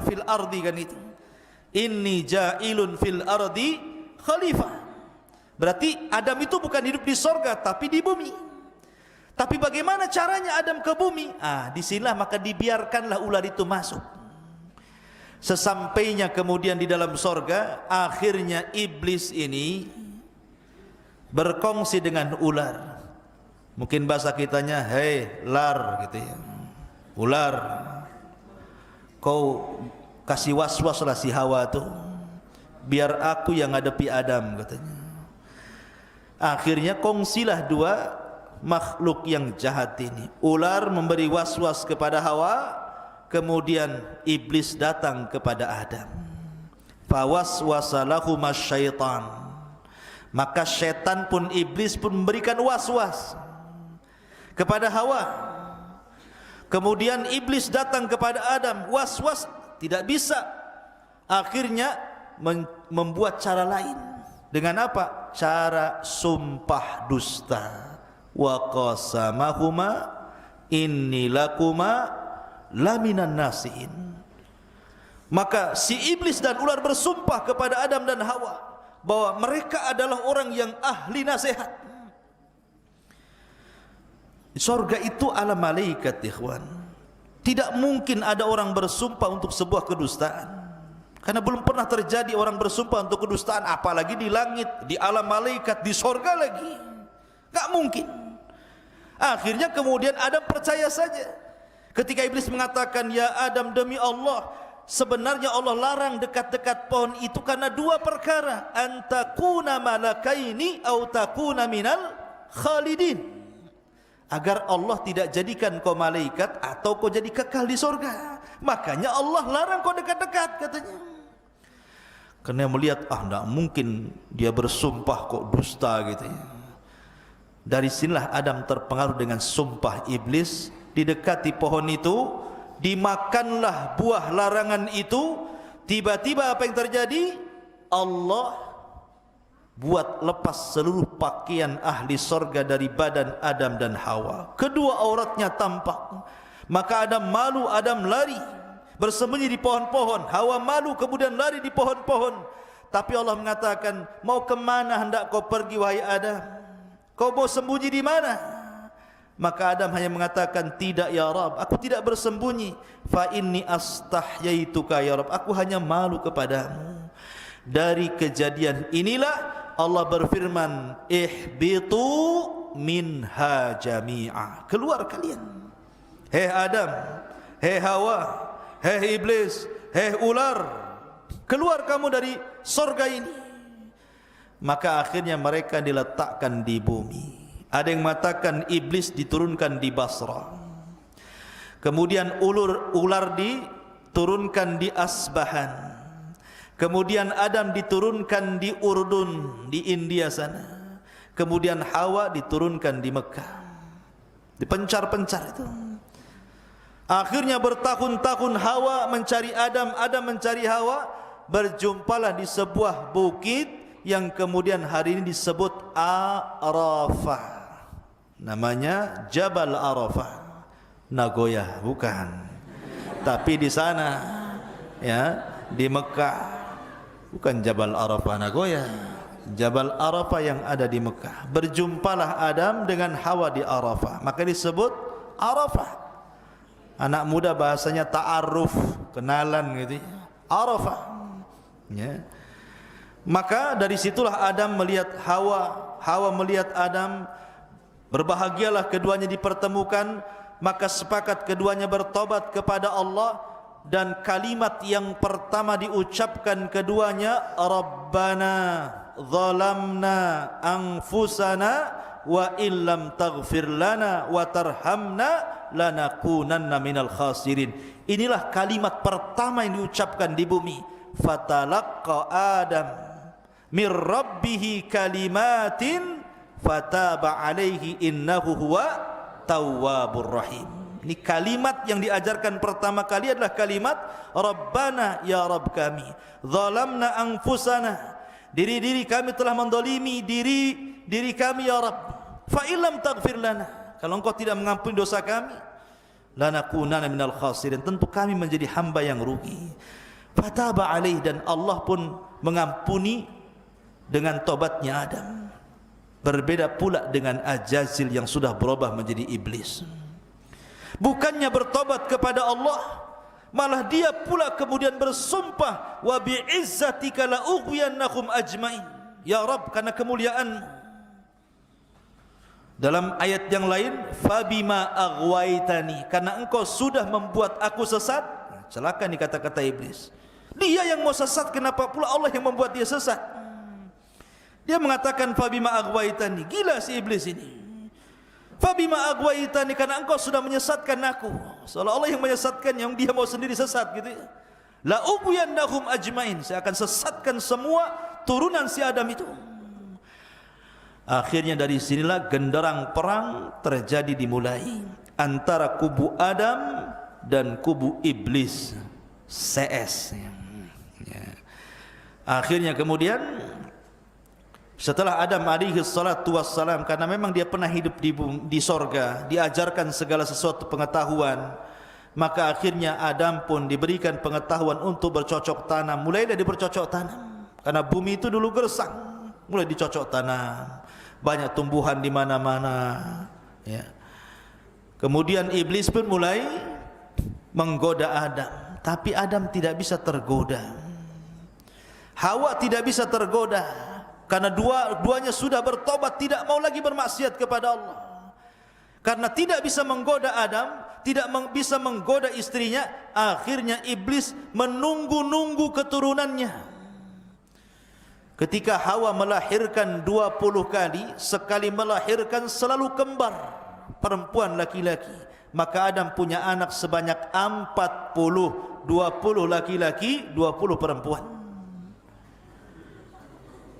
fil ardi, kan itu. Inni ja'ilun fil ardi khalifah. Berarti Adam itu bukan hidup di sorga tapi di bumi. Tapi bagaimana caranya Adam ke bumi? Disinilah maka dibiarkanlah ular itu masuk. Sesampainya kemudian di dalam sorga, akhirnya iblis ini berkongsi dengan ular. Mungkin bahasa kitanya, hei lar, gitu ya. Ular, kau kasih was-was lah si Hawa tuh, biar aku yang hadapi Adam, katanya. Akhirnya kongsilah dua makhluk yang jahat ini. Ular memberi was-was kepada Hawa, kemudian iblis datang kepada Adam. Fawaswasa lahuma syaitan. Maka syaitan pun, iblis pun memberikan was-was kepada Hawa. Kemudian iblis datang kepada Adam, was-was tidak bisa. Akhirnya membuat cara lain. Dengan apa? Cara sumpah dusta. Wa qasamahuma inni lakuma laminan nasihin. Maka si iblis dan ular bersumpah kepada Adam dan Hawa bahwa mereka adalah orang yang ahli nasihat. Surga itu ala malaikat, ikhwan. Tidak mungkin ada orang bersumpah untuk sebuah kedustaan. Karena belum pernah terjadi orang bersumpah untuk kedustaan, apalagi di langit, di alam malaikat, di surga lagi. Gak mungkin. Akhirnya kemudian Adam percaya saja. Ketika iblis mengatakan, ya Adam, demi Allah, sebenarnya Allah larang dekat-dekat pohon itu karena dua perkara. Antakuna malakaini au takuna minal khalidin. Agar Allah tidak jadikan kau malaikat atau kau jadi kekal di surga. Makanya Allah larang kau dekat-dekat, katanya. Karena melihat, tidak mungkin dia bersumpah kok dusta, gitu ya. Dari sinilah Adam terpengaruh dengan sumpah iblis, didekati pohon itu, dimakanlah buah larangan itu. Tiba-tiba apa yang terjadi? Allah buat lepas seluruh pakaian ahli sorga dari badan Adam dan Hawa. Kedua auratnya tampak. Maka Adam malu, Adam lari, bersembunyi di pohon-pohon. Hawa malu, kemudian lari di pohon-pohon. Tapi Allah mengatakan, mau kemana hendak kau pergi wahai Adam? Kau mau sembunyi di mana? Maka Adam hanya mengatakan, tidak ya Rabb, aku tidak bersembunyi. Fa inni astahyaituka ya Rabb, aku hanya malu kepadamu. Dari kejadian inilah Allah berfirman, ihbitu minha jami'a. Keluar kalian. Hei Adam, hei Hawa, hei iblis, hei ular, keluar kamu dari surga ini. Maka akhirnya mereka diletakkan di bumi. Ada yang mengatakan iblis diturunkan di Basra, kemudian ular diturunkan di Asbahan, kemudian Adam diturunkan di Urdun, di India sana, kemudian Hawa diturunkan di Mekah, dipencar-pencar itu. Akhirnya bertahun-tahun Hawa mencari Adam, Adam mencari Hawa, berjumpalah di sebuah bukit yang kemudian hari ini disebut Arafah. Namanya Jabal Arafah. Nagoya bukan. Tapi di sana ya, di Mekah, bukan Jabal Arafah Nagoya. Jabal Arafah yang ada di Mekah. Berjumpalah Adam dengan Hawa di Arafah, maka disebut Arafah. Anak muda bahasanya ta'aruf, kenalan gitu ya. Arafah ya. Maka dari situlah Adam melihat Hawa, Hawa melihat Adam. Berbahagialah keduanya dipertemukan. Maka sepakat keduanya bertobat kepada Allah. Dan kalimat yang pertama diucapkan keduanya, Rabbana zalamna anfusana wa illam taghfir lana wa tarhamna lanakunanna minal khasirin. Inilah kalimat pertama yang diucapkan di bumi. Fatalaqqa Adam mir rabbihi kalimatin fataba alaihi innahu huwa tawwabur rahim. Ini kalimat yang diajarkan pertama kali adalah kalimat Rabbana ya Rabb kami, zalamna anfusana, diri-diri kami telah mendolimi diri kami ya Rabb. Fa illam taghfir lana, kalau engkau tidak mengampuni dosa kami, lanakunanna minal khasirin, tentu kami menjadi hamba yang rugi. Fataba alaih, dan Allah pun mengampuni dengan tobatnya Adam. Berbeda pula dengan Ajazil yang sudah berubah menjadi iblis. Bukannya bertobat kepada Allah, malah dia pula kemudian bersumpah, wa bi'izzatika la ughwiyannahum ajmain, ya Rabb, karena kemuliaan. Dalam ayat yang lain, fabima aghwaitani, karena engkau sudah membuat aku sesat. Celaka nih kata-kata iblis. Dia yang mau sesat, kenapa pula Allah yang membuat dia sesat? Dia mengatakan fabima aghwaitani, gila si iblis ini. Fabima aghwaitani, karena engkau sudah menyesatkan aku, seolah Allah yang menyesatkan, yang dia mau sendiri sesat gitu ya. La ughwiyannahum ajmain, saya akan sesatkan semua turunan si Adam itu. Akhirnya dari sinilah genderang perang terjadi, dimulai antara kubu Adam dan kubu iblis CS. Akhirnya kemudian setelah Adam alaihi salatu wassalam, karena memang dia pernah hidup di sorga, diajarkan segala sesuatu pengetahuan, maka akhirnya Adam pun diberikan pengetahuan untuk bercocok tanam. Mulai dari bercocok tanam, karena bumi itu dulu gersang, mulai dicocok tanam, banyak tumbuhan di mana-mana ya. Kemudian iblis pun mulai menggoda Adam, tapi Adam tidak bisa tergoda. Hawa tidak bisa tergoda, karena duanya sudah bertobat, tidak mau lagi bermaksiat kepada Allah. Karena tidak bisa menggoda Adam, tidak bisa menggoda istrinya, akhirnya iblis menunggu-nunggu keturunannya. Ketika Hawa melahirkan 20 kali, sekali melahirkan selalu kembar, perempuan laki-laki. Maka Adam punya anak sebanyak 40, 20 laki-laki, 20 perempuan.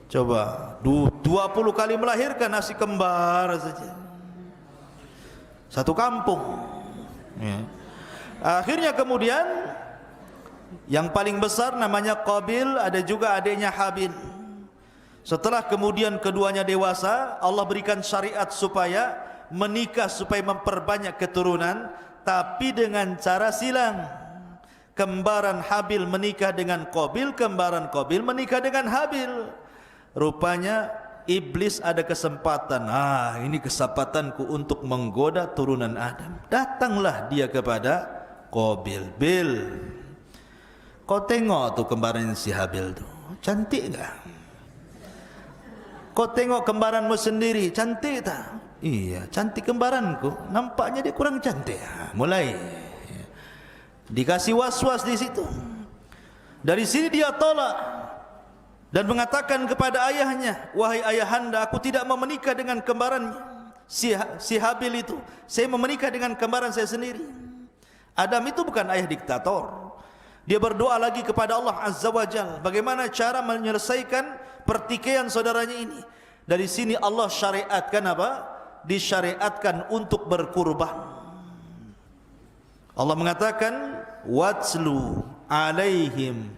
Coba 20 kali melahirkan, nasi kembar saja, satu kampung ya. Akhirnya kemudian yang paling besar namanya Qabil, ada juga adiknya Habil. Setelah kemudian keduanya dewasa, Allah berikan syariat supaya menikah, supaya memperbanyak keturunan, tapi dengan cara silang. Kembaran Habil menikah dengan Qabil, kembaran Qabil menikah dengan Habil. Rupanya iblis ada kesempatan, ini kesempatanku untuk menggoda turunan Adam. Datanglah dia kepada Qabil. Bil, kau tengok tuh kembaran si Habil tuh, cantik enggak? Kau tengok kembaranmu sendiri, cantik tak? Iya, cantik kembaranku. Nampaknya dia kurang cantik. Mulai dikasih was-was di situ. Dari sini dia tolak dan mengatakan kepada ayahnya, wahai ayahanda, aku tidak mau menikah dengan kembarannya si Habil itu. Saya mau menikah dengan kembaran saya sendiri. Adam itu bukan ayah diktator. Dia berdoa lagi kepada Allah Azza wa Jalla, bagaimana cara menyelesaikan pertikaian saudaranya ini. Dari sini Allah syariatkan apa? Disyariatkan untuk berkurban. Allah mengatakan, watslu alaihim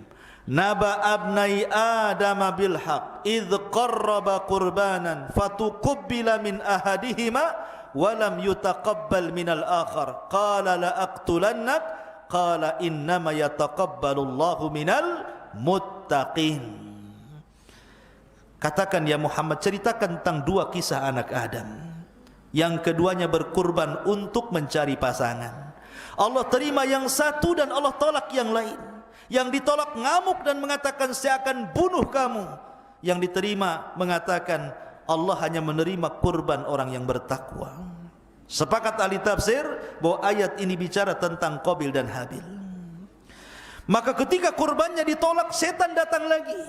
naba abnai Adam bil haq idh qarraba qurbanan fatuqabbala min ahadihima wa lam yutaqabbal minal akhar qala la aqtulannak qala innama yataqabbalu Allahu minal muttaqin. Katakan ya Muhammad, ceritakan tentang dua kisah anak Adam yang keduanya berkurban untuk mencari pasangan. Allah terima yang satu dan Allah tolak yang lain. Yang ditolak ngamuk dan mengatakan saya akan bunuh kamu. Yang diterima mengatakan Allah hanya menerima kurban orang yang bertakwa. Sepakat ahli tafsir bahwa ayat ini bicara tentang Qabil dan Habil. Maka ketika kurbannya ditolak, setan datang lagi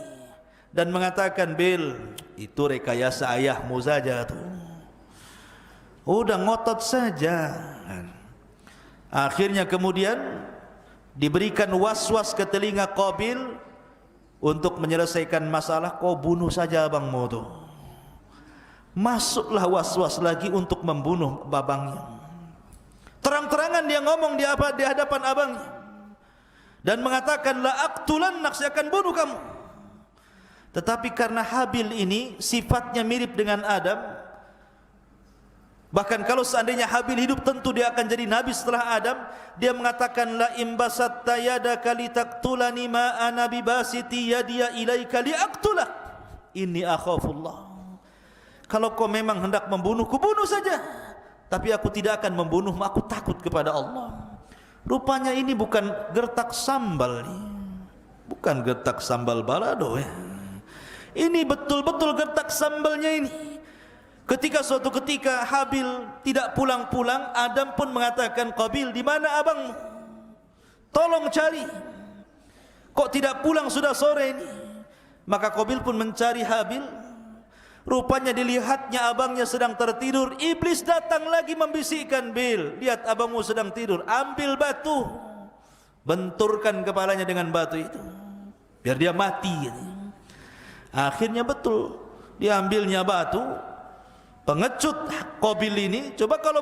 dan mengatakan, Bil, itu rekayasa ayahmu saja tuh, udah ngotot saja. Akhirnya kemudian diberikan was-was ke telinga Qabil untuk menyelesaikan masalah, kau bunuh saja abangmu tuh. Masuklah was-was lagi untuk membunuh babangnya. Terang-terangan dia ngomong di hadapan abangnya dan mengatakan, la aqtulannak, saya akan bunuh kamu. Tetapi karena Habil ini sifatnya mirip dengan Adam, bahkan kalau seandainya Habil hidup tentu dia akan jadi nabi setelah Adam, dia mengatakan, la imbasatta yadaka litaqtulani ma ana bibasiti yadiya ilaika liaqtulak inni akhafullah. Kalau kau memang hendak membunuhku, bunuh saja, tapi aku tidak akan membunuhmu, aku takut kepada Allah. Rupanya ini bukan gertak sambal nih, bukan gertak sambal balado ya. Ini betul-betul gertak sambalnya ini. Ketika suatu ketika Habil tidak pulang-pulang, Adam pun mengatakan, Qabil, di mana abangmu? Tolong cari. Kok tidak pulang, sudah sore ini? Maka Qabil pun mencari Habil. Rupanya dilihatnya abangnya sedang tertidur. Iblis datang lagi membisikkan, Bil, lihat abangmu sedang tidur, ambil batu, benturkan kepalanya dengan batu itu, biar dia mati. Akhirnya betul, diambilnya batu, pengecut Qabil ini. Coba kalau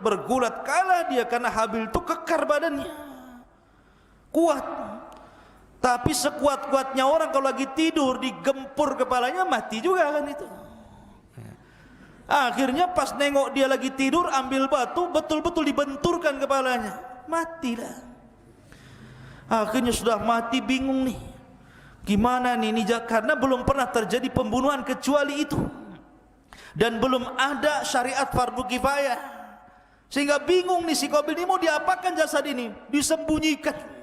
bergulat, kalah dia, karena Habil itu kekar badannya, kuat. Tapi sekuat-kuatnya orang kalau lagi tidur digempur kepalanya, mati juga kan itu. Akhirnya pas nengok dia lagi tidur, ambil batu, betul-betul dibenturkan kepalanya, matilah. Akhirnya sudah mati, bingung nih, gimana nih, karena belum pernah terjadi pembunuhan kecuali itu, dan belum ada syariat fardu kifayah, sehingga bingung nih si Qabil ini mau diapakan jasad ini, disembunyikan.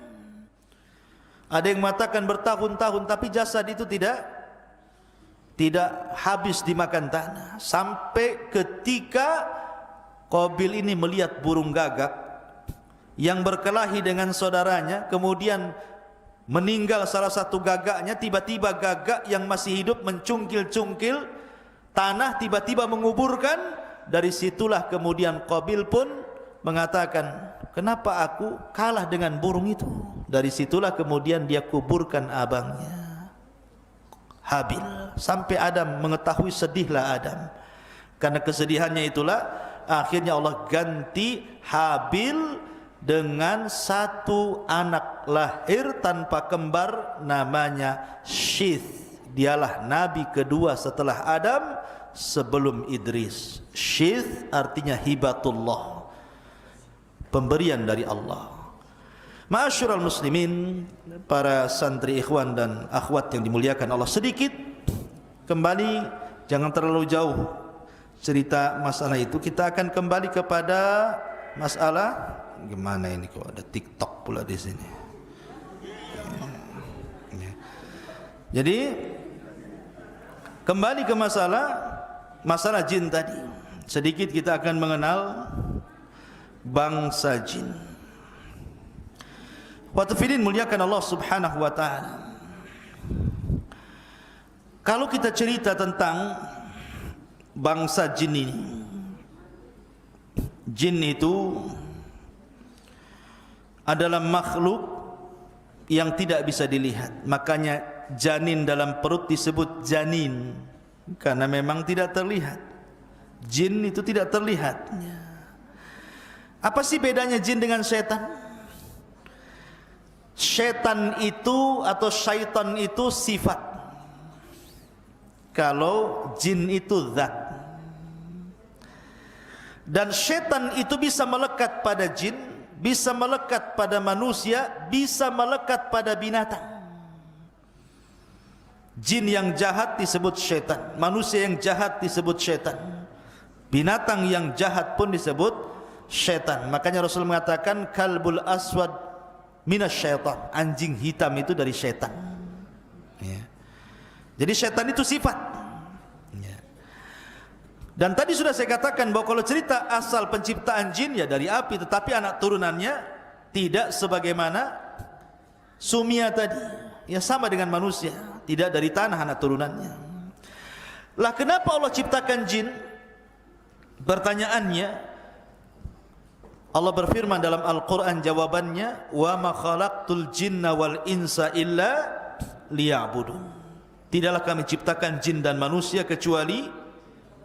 Ada yang mengatakan bertahun-tahun, tapi jasad itu tidak habis dimakan tanah, sampai ketika Qabil ini melihat burung gagak yang berkelahi dengan saudaranya, kemudian meninggal salah satu gagaknya. Tiba-tiba gagak yang masih hidup mencungkil-cungkil tanah, tiba-tiba menguburkan. Dari situlah kemudian Qabil pun mengatakan, kenapa aku kalah dengan burung itu? Dari situlah kemudian dia kuburkan abangnya Habil. Sampai Adam mengetahui, sedihlah Adam. Karena kesedihannya itulah akhirnya Allah ganti Habil dengan satu anak lahir tanpa kembar, namanya Syith. Dialah nabi kedua setelah Adam sebelum Idris. Syith artinya hibatullah, pemberian dari Allah. Ma'asyiral muslimin, para santri ikhwan dan akhwat yang dimuliakan Allah, sedikit kembali, jangan terlalu jauh cerita masalah itu. Kita akan kembali kepada masalah, gimana ini kok ada TikTok pula di sini. Jadi kembali ke masalah jin tadi. Sedikit kita akan mengenal bangsa jin. Watafidin muliakan Allah subhanahu wa ta'ala. Kalau kita cerita tentang bangsa jin ini, jin itu adalah makhluk yang tidak bisa dilihat. Makanya janin dalam perut disebut janin, karena memang tidak terlihat. Jin itu tidak terlihat. Apa sih bedanya jin dengan setan? Setan itu atau syaitan itu sifat, kalau jin itu zat. Dan setan itu bisa melekat pada jin, bisa melekat pada manusia, bisa melekat pada binatang. Jin yang jahat disebut setan, manusia yang jahat disebut setan, binatang yang jahat pun disebut setan. Makanya Rasul mengatakan kalbul aswad minasyaitan, anjing hitam itu dari setan. Ya. Jadi setan itu sifat. Ya. Dan tadi sudah saya katakan bahwa kalau cerita asal penciptaan jin ya dari api, tetapi anak turunannya tidak sebagaimana Sumia tadi. Ya sama dengan manusia, tidak dari tanah anak turunannya. Lah kenapa Allah ciptakan jin? Pertanyaannya, Allah berfirman dalam Al-Quran jawabannya, wa ma khalaqtul jinna wal insa illa liya'budun. Tidaklah kami ciptakan jin dan manusia kecuali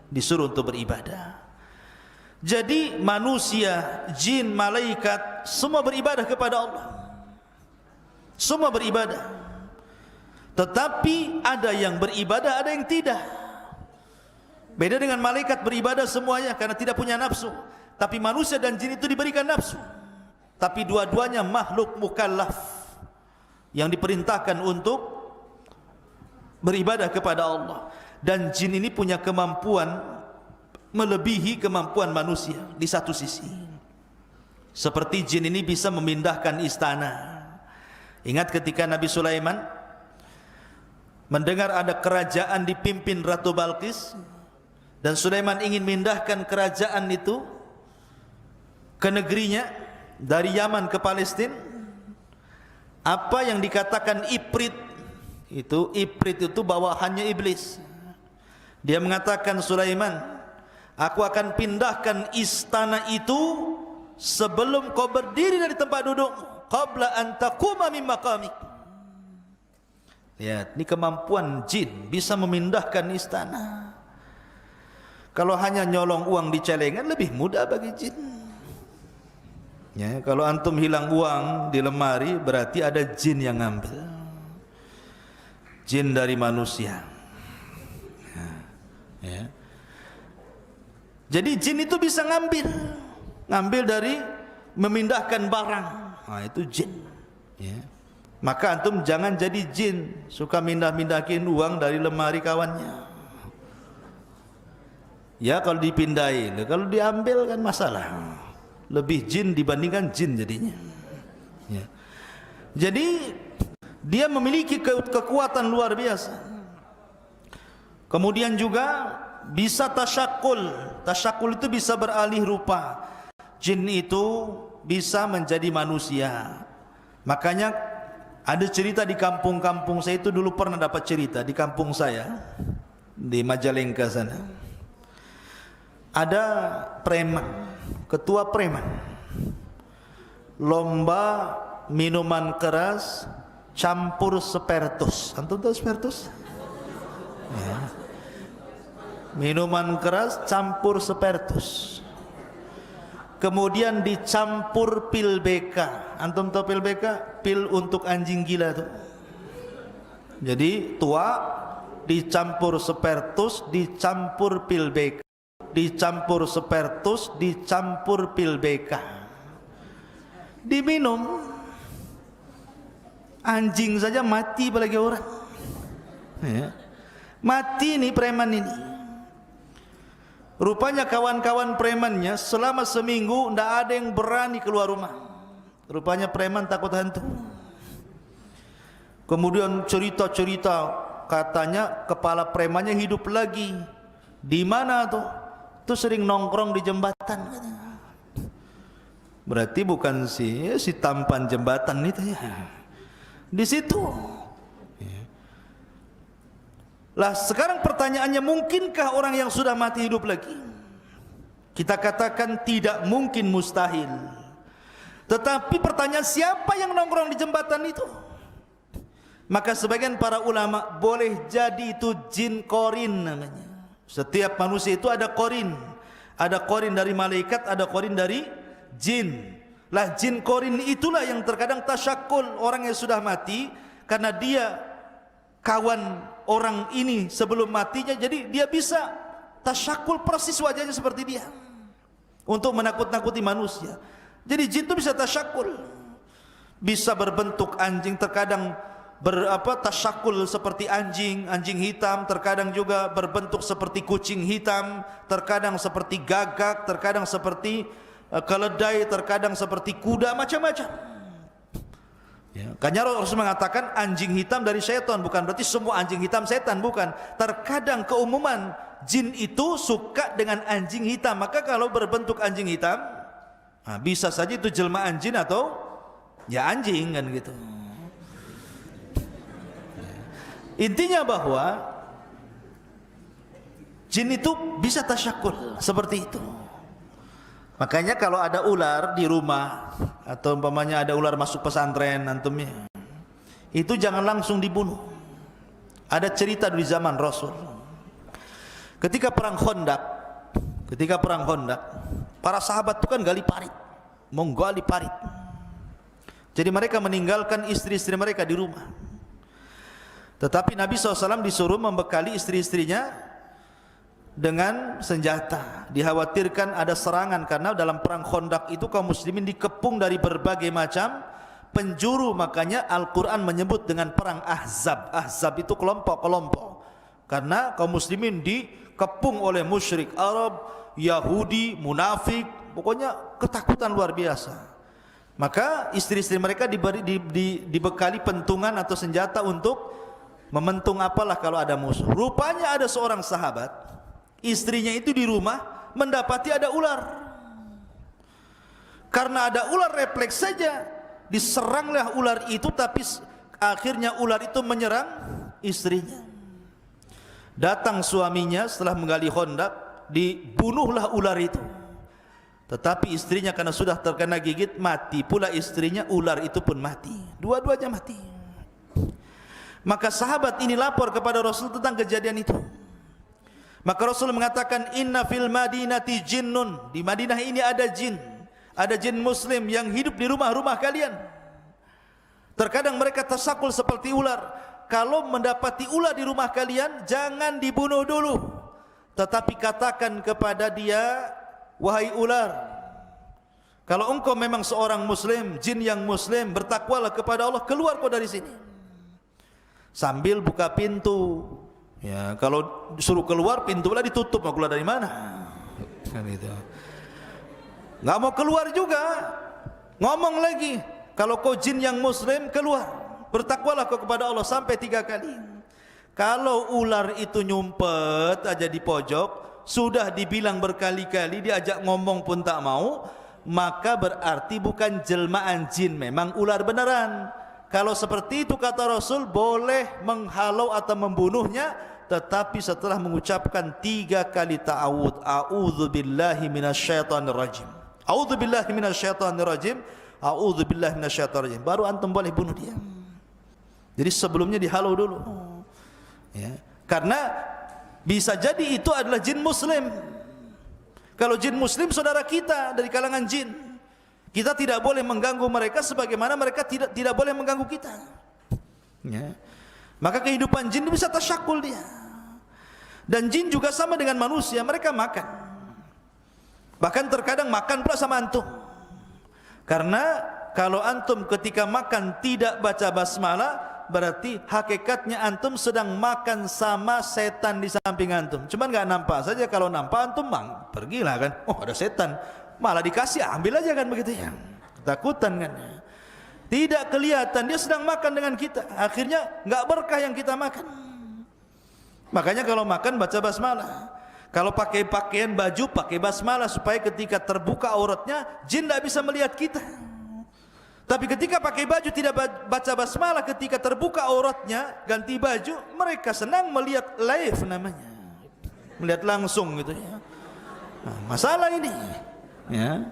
disuruh untuk beribadah. Jadi manusia, jin, malaikat semua beribadah kepada Allah. Semua beribadah. Tetapi ada yang beribadah, ada yang tidak. Beda dengan malaikat beribadah semuanya karena tidak punya nafsu. Tapi manusia dan jin itu diberikan nafsu. Tapi dua-duanya makhluk mukallaf yang diperintahkan untuk beribadah kepada Allah. Dan jin ini punya kemampuan melebihi kemampuan manusia di satu sisi. Seperti jin ini bisa memindahkan istana. Ingat ketika Nabi Sulaiman mendengar ada kerajaan dipimpin Ratu Balqis, dan Sulaiman ingin memindahkan kerajaan itu ke negerinya dari Yaman ke Palestina. Apa yang dikatakan Ifrit itu bawahannya iblis. Dia mengatakan, Sulaiman, aku akan pindahkan istana itu sebelum kau berdiri dari tempat dudukmu, qabla an taquma min maqamik. Lihat, ini kemampuan jin bisa memindahkan istana. Kalau hanya nyolong uang di celengan lebih mudah bagi jin. Ya, kalau antum hilang uang di lemari berarti ada jin yang ngambil. Jin dari manusia. Ya. Jadi jin itu bisa ngambil dari memindahkan barang. Nah, itu jin. Ya. Maka antum jangan jadi jin suka mindah-mindahin uang dari lemari kawannya. Ya, kalau dipindahin, kalau diambil kan masalah. Lebih jin dibandingkan jin jadinya. Ya. Jadi dia memiliki kekuatan luar biasa. Kemudian juga bisa tasyakul. Tasyakul itu bisa beralih rupa. Jin itu bisa menjadi manusia. Makanya ada cerita di kampung-kampung saya itu, dulu pernah dapat cerita di kampung saya di Majalengka sana. Ada preman, ketua preman, lomba minuman keras campur spertus. Antum tahu spertus? Ya. Minuman keras campur spertus. Kemudian dicampur pil BK. Antum tahu pil BK? Pil untuk anjing gila tuh. Jadi tua dicampur spertus, dicampur pil BK. Dicampur spertus, dicampur pil BK, diminum, anjing saja mati apalagi orang. Ya. Mati nih preman ini. Rupanya kawan-kawan premannya selama seminggu tidak ada yang berani keluar rumah. Rupanya preman takut hantu. Kemudian cerita-cerita, katanya kepala premannya hidup lagi. Di mana tuh? Itu sering nongkrong di jembatan. Berarti bukan si tampan jembatan itu ya. Di situ. Lah sekarang pertanyaannya, mungkinkah orang yang sudah mati hidup lagi? Kita katakan tidak mungkin, mustahil. Tetapi pertanyaan, siapa yang nongkrong di jembatan itu? Maka sebagian para ulama, boleh jadi itu jin korin namanya. Setiap manusia itu ada korin. Ada korin dari malaikat, ada korin dari jin. Lah jin korin itulah yang terkadang tasyakul orang yang sudah mati, karena dia kawan orang ini sebelum matinya, jadi dia bisa tasyakul persis wajahnya seperti dia untuk menakut-nakuti manusia. Jadi jin itu bisa tasyakul, bisa berbentuk anjing, terkadang tasyakul seperti anjing hitam, terkadang juga berbentuk seperti kucing hitam, terkadang seperti gagak, terkadang seperti keledai, terkadang seperti kuda, macam-macam. Ya, karena Rasul mengatakan anjing hitam dari setan, bukan berarti semua anjing hitam setan, bukan. Terkadang keumuman jin itu suka dengan anjing hitam, maka kalau berbentuk anjing hitam, bisa saja itu jelmaan jin atau ya anjing kan gitu. Intinya bahwa jin itu bisa tasyakul seperti itu. Makanya kalau ada ular di rumah, atau umpamanya ada ular masuk pesantren antumnya, itu jangan langsung dibunuh. Ada cerita di zaman Rasul. Ketika perang Khandaq, Para sahabat itu kan gali parit, menggali parit. Jadi mereka meninggalkan istri-istri mereka di rumah. Tetapi Nabi SAW disuruh membekali istri-istrinya dengan senjata. Dikhawatirkan ada serangan, karena dalam perang Khandaq itu kaum muslimin dikepung dari berbagai macam penjuru. Makanya Al-Quran menyebut dengan perang Ahzab. Ahzab itu kelompok-kelompok, karena kaum muslimin dikepung oleh musyrik Arab, Yahudi, munafik, pokoknya ketakutan luar biasa. Maka istri-istri mereka dibekali pentungan atau senjata untuk mementung apalah kalau ada musuh. Rupanya ada seorang sahabat, istrinya itu di rumah mendapati ada ular. Karena ada ular, refleks saja diseranglah ular itu, tapi akhirnya ular itu menyerang istrinya. Datang suaminya setelah menggali Khandaq, dibunuhlah ular itu. Tetapi istrinya karena sudah terkena gigit, mati pula istrinya, ular itu pun mati. Dua-duanya mati. Maka sahabat ini lapor kepada Rasul tentang kejadian itu. Maka Rasul mengatakan, inna fil madinati jinnun, di Madinah ini ada jin. Ada jin muslim yang hidup di rumah-rumah kalian. Terkadang mereka tersakul seperti ular. Kalau mendapati ular di rumah kalian, jangan dibunuh dulu, tetapi katakan kepada dia, wahai ular, kalau engkau memang seorang muslim, jin yang muslim, bertakwalah kepada Allah, keluar kau dari sini. Sambil buka pintu. Ya, kalau disuruh keluar, pintu lah ditutup, mau keluar dari mana? Kan gitu. Nggak mau keluar juga, ngomong lagi, kalau kau jin yang muslim, keluar, bertakwalah kau kepada Allah, sampai 3 kali. Kalau ular itu nyumpet aja di pojok, sudah dibilang berkali-kali, diajak ngomong pun tak mau, maka berarti bukan jelmaan jin, memang ular beneran. Kalau seperti itu kata Rasul, boleh menghalau atau membunuhnya, tetapi setelah mengucapkan 3 kali ta'awud, a'udzubillahi minasyaitonir rajim, a'udzubillahi minasyaitonir rajim, a'udzubillahi minasyaitonir rajim, baru antum boleh bunuh dia. Jadi sebelumnya dihalau dulu. Ya, karena bisa jadi itu adalah jin muslim. Kalau jin muslim saudara kita dari kalangan jin, kita tidak boleh mengganggu mereka sebagaimana mereka tidak boleh mengganggu kita. Ya. Maka kehidupan jin bisa tasyakul dia. Dan jin juga sama dengan manusia, mereka makan. Bahkan terkadang makan pula sama antum. Karena kalau antum ketika makan tidak baca basmalah, berarti hakikatnya antum sedang makan sama setan di samping antum. Cuman nggak nampak saja, kalau nampak antum pergilah kan. Oh, ada setan. Malah dikasih, ambil aja kan begitu ya. Ketakutan kan. Tidak kelihatan dia sedang makan dengan kita. Akhirnya nggak berkah yang kita makan. Makanya kalau makan baca basmalah. Kalau pakai pakaian baju pakai basmalah, supaya ketika terbuka auratnya jin tidak bisa melihat kita. Tapi ketika pakai baju tidak baca basmalah, ketika terbuka auratnya ganti baju, mereka senang melihat live namanya. Melihat langsung gitu ya. Nah, masalah ini. Ya.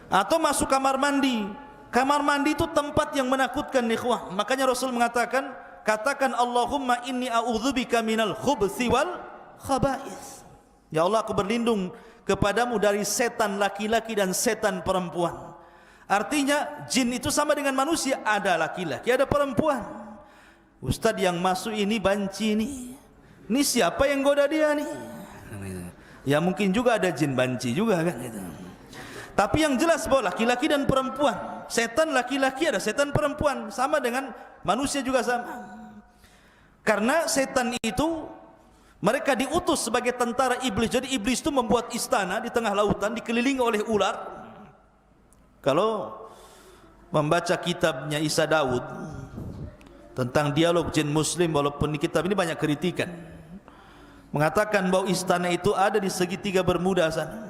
Atau masuk kamar mandi. Kamar mandi itu tempat yang menakutkan, ikhwah. Makanya Rasul mengatakan, katakan Allahumma inni a'udzubika minal khubthi wal khaba'ith. Ya Allah, aku berlindung kepadamu dari setan laki-laki dan setan perempuan. Artinya jin itu sama dengan manusia, ada laki-laki, ada perempuan. Ustadz yang masuk ini banci nih. Ini siapa yang goda dia nih? Ya mungkin juga ada jin banci juga kan gitu. Tapi yang jelas bahwa laki-laki dan perempuan, setan laki-laki ada setan perempuan, sama dengan manusia juga sama. Karena setan itu mereka diutus sebagai tentara iblis. Jadi iblis itu membuat istana di tengah lautan dikelilingi oleh ular. Kalau membaca kitabnya Isa Daud tentang dialog jin muslim, walaupun di kitab ini banyak kritikan, mengatakan bahwa istana itu ada di segitiga Bermuda sana.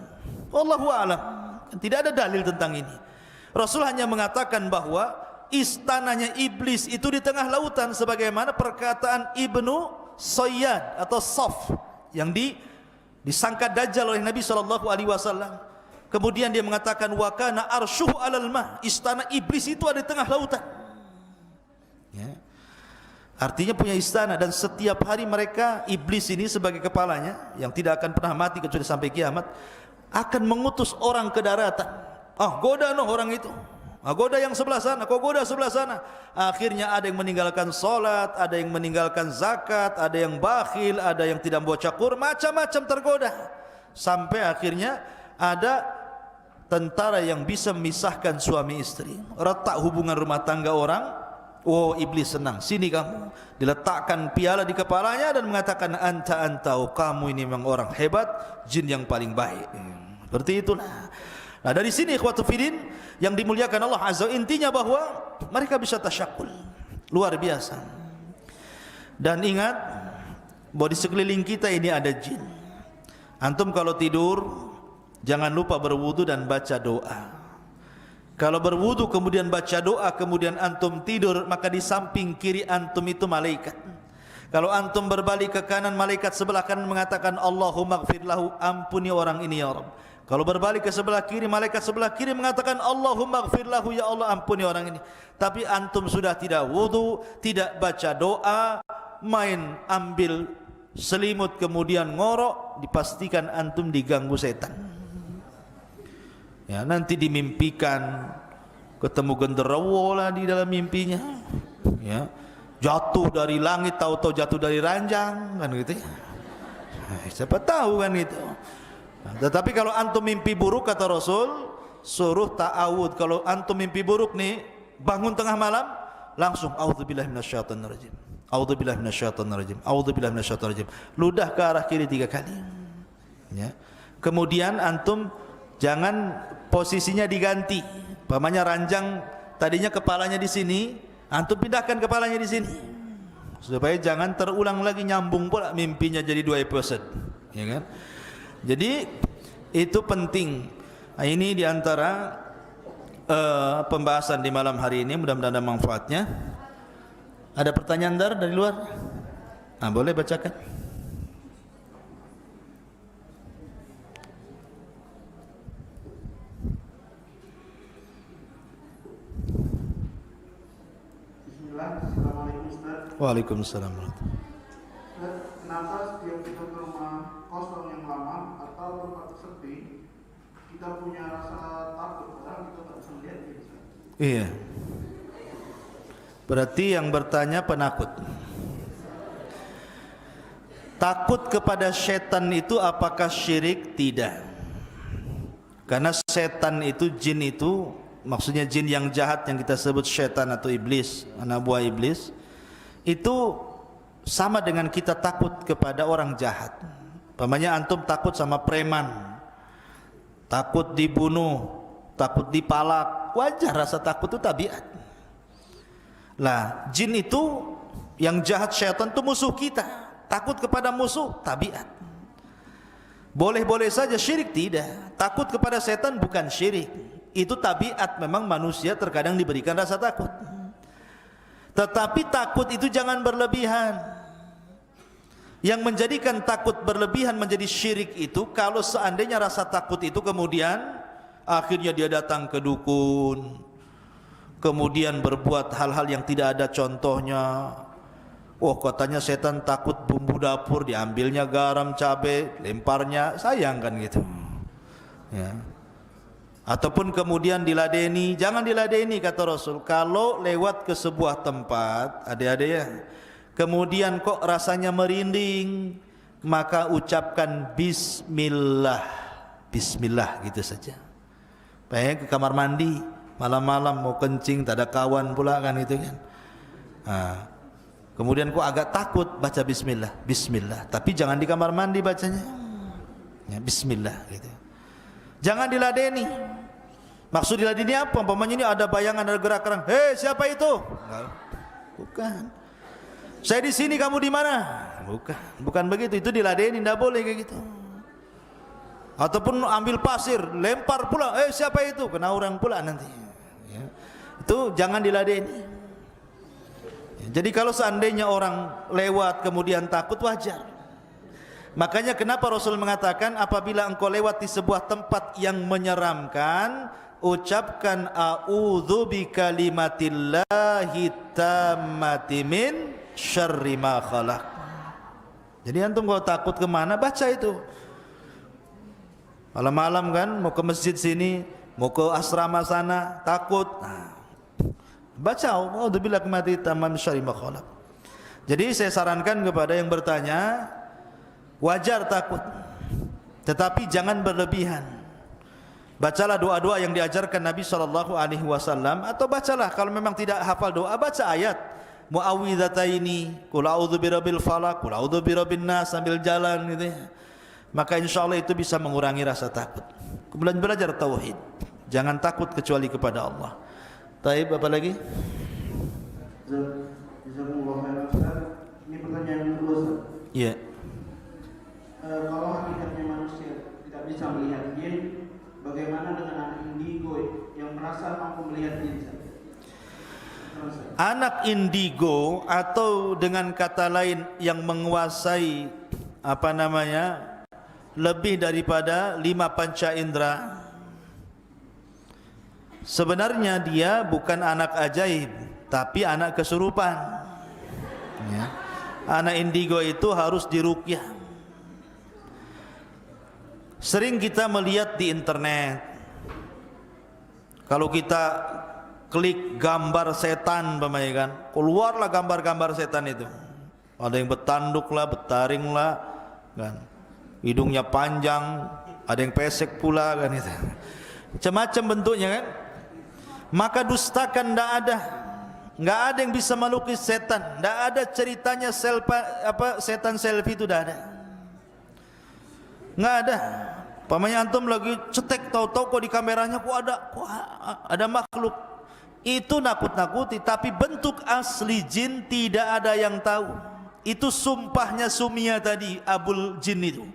Wallahu a'lam. Tidak ada dalil tentang ini. Rasul hanya mengatakan bahwa istananya iblis itu di tengah lautan, sebagaimana perkataan Ibnu Sayyad atau Saf yang disangka Dajjal oleh Nabi SAW. Kemudian dia mengatakan wa kana arsyuhu 'alal ma, istana iblis itu ada di tengah lautan. Ya. Artinya punya istana, dan setiap hari mereka, iblis ini sebagai kepalanya yang tidak akan pernah mati kecuali sampai kiamat, akan mengutus orang ke daratan. Goda orang itu. Goda yang sebelah sana, kau goda sebelah sana. Akhirnya ada yang meninggalkan solat, ada yang meninggalkan zakat, ada yang bakhil, ada yang tidak baca Quran, macam-macam tergoda. Sampai akhirnya ada tentara yang bisa memisahkan suami istri, retak hubungan rumah tangga orang. Iblis senang, sini kamu. Diletakkan piala di kepalanya dan mengatakan, anta, kamu ini memang orang hebat, jin yang paling baik. Seperti itulah. Nah, dari sini ikhwatu fiddin yang dimuliakan Allah Azza wa, intinya bahwa mereka bisa tasyakul, luar biasa. Dan ingat bahwa di sekeliling kita ini ada jin. Antum kalau tidur jangan lupa berwudu dan baca doa. Kalau berwudu kemudian baca doa, kemudian antum tidur, maka di samping kiri antum itu malaikat. Kalau antum berbalik ke kanan, malaikat sebelah kanan mengatakan, Allahumma gfir lahu, ampuni orang ini ya Rabb. Kalau berbalik ke sebelah kiri, malaikat sebelah kiri mengatakan, Allahumma gfir lahu, ya Allah ampuni orang ini. Tapi antum sudah tidak wudu, tidak baca doa, main ambil selimut kemudian ngorok, dipastikan antum diganggu setan. Ya, nanti dimimpikan ketemu genderuwo lah di dalam mimpinya. Ya, jatuh dari langit, tahu-tahu jatuh dari ranjang, kan gitu ya. Siapa tahu kan itu. Nah, tetapi kalau antum mimpi buruk, kata Rasul, suruh ta'awud. Kalau antum mimpi buruk nih, bangun tengah malam, langsung a'udzubillahi minasyaitonir rajim. A'udzubillahi minasyaitonir rajim. A'udzubillahi minasyaitonir rajim. Ludah ke arah kiri 3 kali. Ya. Kemudian antum jangan posisinya diganti. Pamannya ranjang tadinya kepalanya di sini, antum pindahkan kepalanya di sini. Supaya jangan terulang lagi, nyambung pula mimpinya jadi 2 episode, ya kan? Jadi itu penting. Nah, ini diantara pembahasan di malam hari ini, mudah-mudahan ada manfaatnya. Ada pertanyaan dari luar? Nah, boleh bacakan. Assalamualaikum Ustaz. Waalaikumsalam. Kenapa setiap kita ke rumah kosong yang lama atau tempat sepi, kita punya rasa takut padahal kita tak bisa melihat gitu? Iya. Berarti yang bertanya penakut. Takut kepada setan itu apakah syirik? Tidak. Karena setan itu, jin itu, maksudnya jin yang jahat yang kita sebut setan atau iblis, anak buah iblis, itu sama dengan kita takut kepada orang jahat. Pamannya antum takut sama preman, takut dibunuh, takut dipalak, wajar, rasa takut itu tabiat. Lah, jin itu yang jahat, setan itu musuh kita. Takut kepada musuh tabiat. Boleh-boleh saja, syirik tidak. Takut kepada setan bukan syirik. Itu tabiat, memang manusia terkadang diberikan rasa takut. Tetapi takut itu jangan berlebihan. Yang menjadikan takut berlebihan menjadi syirik itu kalau seandainya rasa takut itu kemudian akhirnya dia datang ke dukun, kemudian berbuat hal-hal yang tidak ada contohnya. Katanya setan takut bumbu dapur, diambilnya garam, cabai, lemparnya, sayang kan gitu. Ya. Ataupun kemudian diladeni. Jangan diladeni, kata Rasul. Kalau lewat ke sebuah tempat, adik-adik ya, kemudian kok rasanya merinding, maka ucapkan bismillah. Bismillah gitu saja. Pengen ke kamar mandi malam-malam mau kencing, tak ada kawan pula kan itu kan. Kemudian kok agak takut, baca bismillah. Bismillah, tapi jangan di kamar mandi bacanya ya, bismillah gitu. Jangan diladeni. Maksud diladeni apa? Umpamanya ini ada bayangan, ada gerak-gerak. Hei, siapa itu? Bukan. Saya di sini, kamu di mana? Bukan begitu. Itu diladeni, tidak boleh kayak gitu. Ataupun ambil pasir, lempar pula. Siapa itu? Kena orang pula nanti. Ya. Itu jangan diladeni. Ya, jadi kalau seandainya orang lewat kemudian takut, wajar. Makanya kenapa Rasul mengatakan apabila engkau lewat di sebuah tempat yang menyeramkan, ucapkan a'udzu bikalimatillahi tammati min syarri ma khalaq. Jadi antum kalau takut kemana, baca itu. Malam-malam kan mau ke masjid sini, mau ke asrama sana, takut. Baca a'udzubillahi min tamam syarri ma khalaq. Jadi saya sarankan kepada yang bertanya, wajar takut, tetapi jangan berlebihan. Bacalah doa-doa yang diajarkan Nabi SAW, atau bacalah kalau memang tidak hafal doa, baca ayat muawwidhataini, qul a'udzu birabbil falaq, qul a'udzu birabbin nas sambil jalan gitu ya. Maka insyaallah itu bisa mengurangi rasa takut. Kemudian belajar tauhid. Jangan takut kecuali kepada Allah. Taib, apa lagi? Jazakumullah khairan Ustaz. Ini pertanyaan kedua Ustaz. Iya. Kalau hakikatnya manusia tidak bisa melihat jin, bagaimana dengan anak indigo yang merasa mampu melihat jin? Anak indigo, atau dengan kata lain yang menguasai lebih daripada 5 panca indera, sebenarnya dia bukan anak ajaib, tapi anak kesurupan ya. Anak indigo itu harus diruqyah. Sering kita melihat di internet, kalau kita klik gambar setan, kan, keluarlah gambar-gambar setan itu. Ada yang bertanduk lah, bertaring lah, kan, hidungnya panjang, ada yang pesek pula, kan, itu macam-macam bentuknya, kan. Maka dustakan, nggak ada yang bisa melukis setan, nggak ada ceritanya setan selfie itu, nggak ada. Nggak ada. Pamannya antum lagi cetek, tahu-tahu kok di kameranya kok ada makhluk. Itu nakut-nakuti, tapi bentuk asli jin tidak ada yang tahu. Itu sumpahnya Sumia tadi, Abul Jin itu.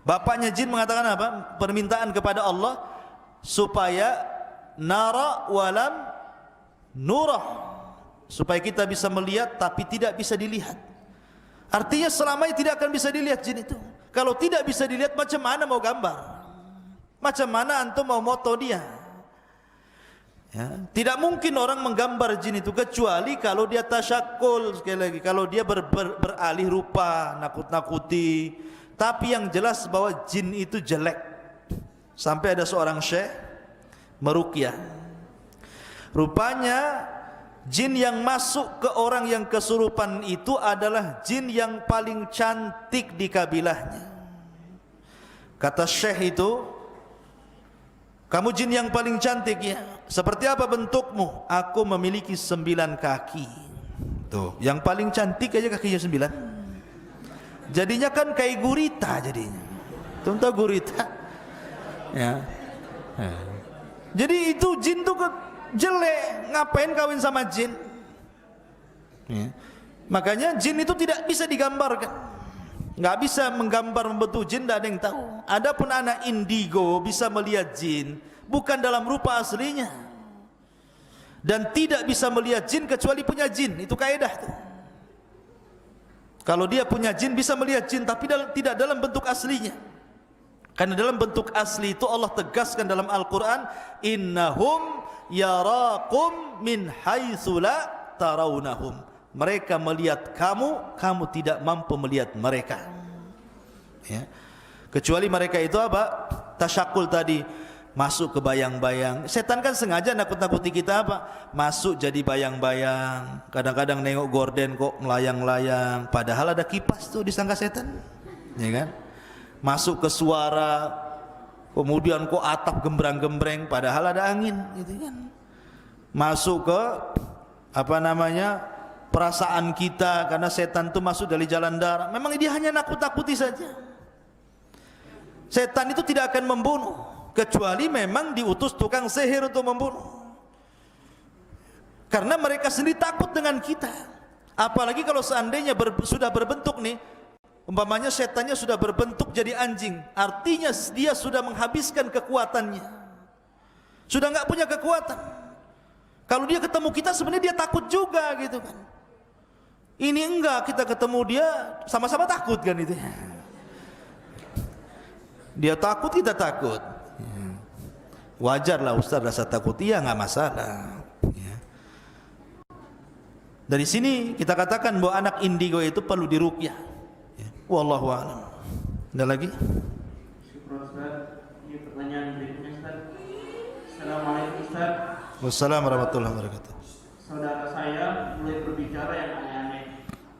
Bapaknya jin mengatakan apa? Permintaan kepada Allah supaya nara walam nurah, supaya kita bisa melihat tapi tidak bisa dilihat. Artinya selamanya tidak akan bisa dilihat jin itu. Kalau tidak bisa dilihat, macam mana mau gambar? Macam mana antum mau moto dia? Ya, tidak mungkin orang menggambar jin itu kecuali kalau dia tasyakul, sekali lagi, kalau dia beralih rupa, nakut-nakuti. Tapi yang jelas bahwa jin itu jelek. Sampai ada seorang syekh meruqyah. Rupanya jin yang masuk ke orang yang kesurupan itu adalah jin yang paling cantik di kabilahnya. Kata syekh itu, kamu jin yang paling cantik ya. Seperti apa bentukmu? Aku memiliki 9 kaki. Tuh, yang paling cantik aja kakinya 9. Jadinya kan kayak gurita jadinya. Tahu gurita? Ya. Jadi itu jin tuh jelek, ngapain kawin sama jin? Ya. Makanya jin itu tidak bisa digambarkan, nggak bisa menggambar membentuk jin, tidak ada yang tahu. Adapun anak indigo bisa melihat jin, bukan dalam rupa aslinya, dan tidak bisa melihat jin kecuali punya jin. Itu kaidah tuh. Kalau dia punya jin bisa melihat jin, tapi tidak dalam bentuk aslinya. Karena dalam bentuk asli itu Allah tegaskan dalam Al-Quran, innahum yarakum min haitsu la tarawnahum. Mereka melihat kamu, kamu tidak mampu melihat mereka. Ya. Kecuali mereka itu apa? Tasyakul tadi, masuk ke bayang-bayang. Setan kan sengaja nakut-nakuti kita apa? Masuk jadi bayang-bayang. Kadang-kadang nengok gorden kok melayang-layang, padahal ada kipas tuh, disangka setan. Ya kan? Masuk ke suara, kemudian kok atap gembrang-gembreng, padahal ada angin, gitu kan. Masuk ke perasaan kita, karena setan itu masuk dari jalan darah. Memang dia hanya nakut-nakuti saja. Setan itu tidak akan membunuh kecuali memang diutus tukang sihir untuk membunuh. Karena mereka sendiri takut dengan kita. Apalagi kalau seandainya sudah berbentuk nih, umpamanya setannya sudah berbentuk jadi anjing, artinya dia sudah menghabiskan kekuatannya, sudah nggak punya kekuatan. Kalau dia ketemu kita sebenarnya dia takut juga, gitu kan. Ini enggak, kita ketemu dia sama-sama takut kan itu. Dia takut, kita takut. Wajarlah Ustaz rasa takut, iya nggak masalah. Dari sini kita katakan bahwa anak indigo itu perlu diruqyah. Wallahu a'lam. Ada lagi? Syukur Ustaz. Wassalamualaikum warahmatullahi wabarakatuh. Saudara saya mulai berbicara yang aneh-aneh.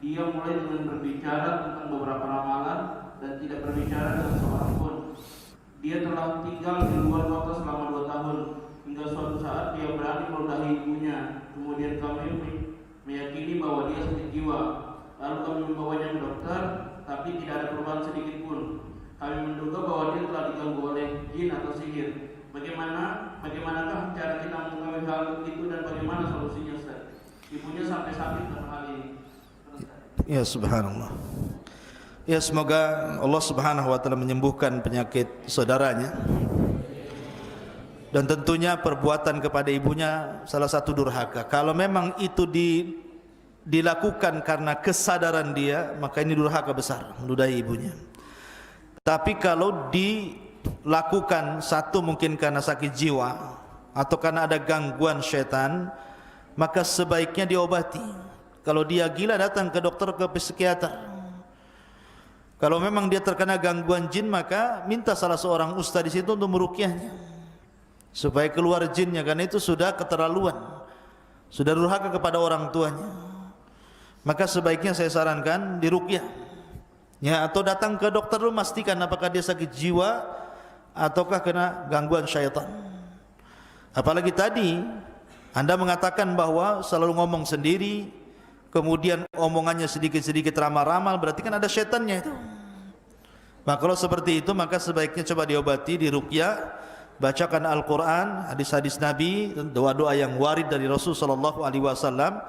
Dia mulai dengan berbicara tentang beberapa ramalan dan tidak berbicara dengan seorang pun. Dia telah tinggal di luar kota selama 2 tahun. Hingga suatu saat dia berani meludahi ibunya. Kemudian kami meyakini bahwa dia sakit jiwa. Lalu kami membawanya ke dokter, tapi tidak ada perubahan sedikit pun. Kami menduga bahwa dia telah diganggu oleh jin atau sihir. Bagaimanakah cara kita mengetahui hal itu dan bagaimana solusinya, Ustaz? Ibunya sampai sakit dalam hal ini. Ya subhanallah. Ya semoga Allah Subhanahu wa taala menyembuhkan penyakit saudaranya. Dan tentunya perbuatan kepada ibunya salah satu durhaka. Kalau memang itu dilakukan karena kesadaran dia, maka ini durhaka besar, meludahi ibunya. Tapi kalau dilakukan satu mungkin karena sakit jiwa atau karena ada gangguan syaitan, maka sebaiknya diobati. Kalau dia gila datang ke dokter, ke psikiater. Kalau memang dia terkena gangguan jin, maka minta salah seorang ustaz di situ untuk meruqyahnya supaya keluar jinnya, karena itu sudah keterlaluan, sudah durhaka kepada orang tuanya. Maka sebaiknya saya sarankan diruqyah, ya, atau datang ke dokter dulu, pastikan apakah dia sakit jiwa ataukah kena gangguan syaitan. Apalagi tadi Anda mengatakan bahwa selalu ngomong sendiri, kemudian omongannya sedikit-sedikit ramal-ramal, berarti kan ada syaitannya itu. Maka kalau seperti itu, maka sebaiknya coba diobati, diruqyah, bacakan Al-Quran, hadis-hadis Nabi, doa-doa yang warid dari Rasul sallallahu alaihi wasallam.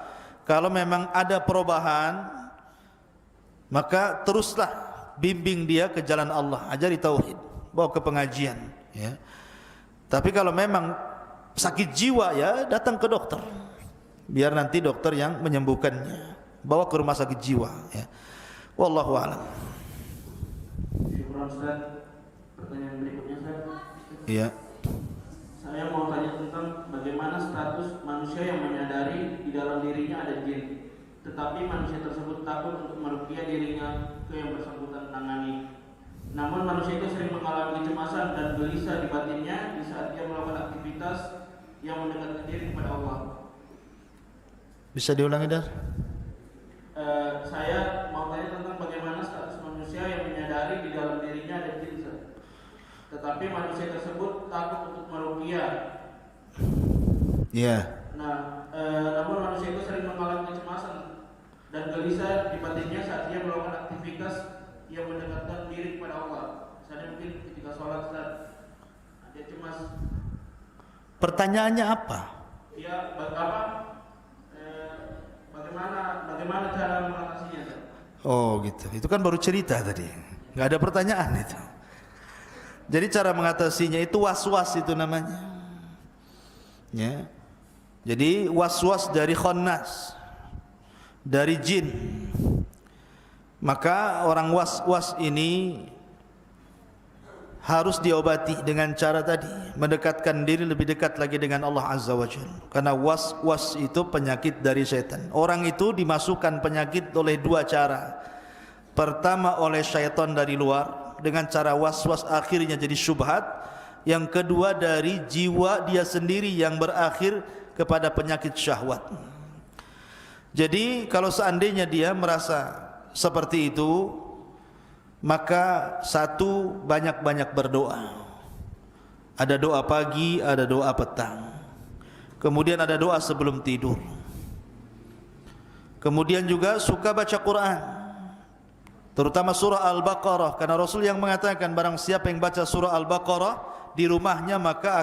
Kalau memang ada perubahan, maka teruslah bimbing dia ke jalan Allah, ajari tauhid, bawa ke pengajian, ya. Tapi kalau memang sakit jiwa, ya datang ke dokter, biar nanti dokter yang menyembuhkannya, bawa ke rumah sakit jiwa, ya. Wallahu a'lam. Syukur Ustaz. Pertanyaan berikutnya, Ustaz. Iya. Saya mau tanya tentang bagaimana status manusia yang menyadari di dalam dirinya ada jin, tetapi manusia tersebut takut untuk meruqyah dirinya ke yang bersangkutan tangani. Namun manusia itu sering mengalami kecemasan dan gelisah di batinnya di saat dia melakukan aktivitas yang mendekatkan diri kepada Allah. Bisa diulangi, Dar? Saya mau tanya tentang bagaimana status manusia yang menyadari di dalam dirinya ada jin, tetapi manusia tersebut takut untuk meruqyah. Iya. Nah, namun manusia itu sering mengalami kecemasan dan gelisah di batinnya saat dia melakukan aktivitas yang mendekatkan diri kepada Allah. Misalnya mungkin ketika sholat, dia cemas. Pertanyaannya apa? Ya, bagaimana cara mengatasinya? Oh gitu. Itu kan baru cerita tadi, nggak ada pertanyaan itu. Jadi cara mengatasinya itu was-was itu namanya, ya. Jadi was-was dari khannas, dari jin. Maka orang was-was ini harus diobati dengan cara tadi, mendekatkan diri lebih dekat lagi dengan Allah Azza wa Jalla. Karena was-was itu penyakit dari setan. Orang itu dimasukkan penyakit oleh dua cara. Pertama oleh syaitan dari luar dengan cara was-was, akhirnya jadi syubhat. Yang kedua dari jiwa dia sendiri yang berakhir kepada penyakit syahwat. Jadi kalau seandainya dia merasa seperti itu, maka satu, banyak-banyak berdoa. Ada doa pagi, ada doa petang. Kemudian ada doa sebelum tidur. Kemudian juga suka baca Quran, terutama surah Al-Baqarah, karena Rasul yang mengatakan barang siapa yang baca surah Al-Baqarah di rumahnya maka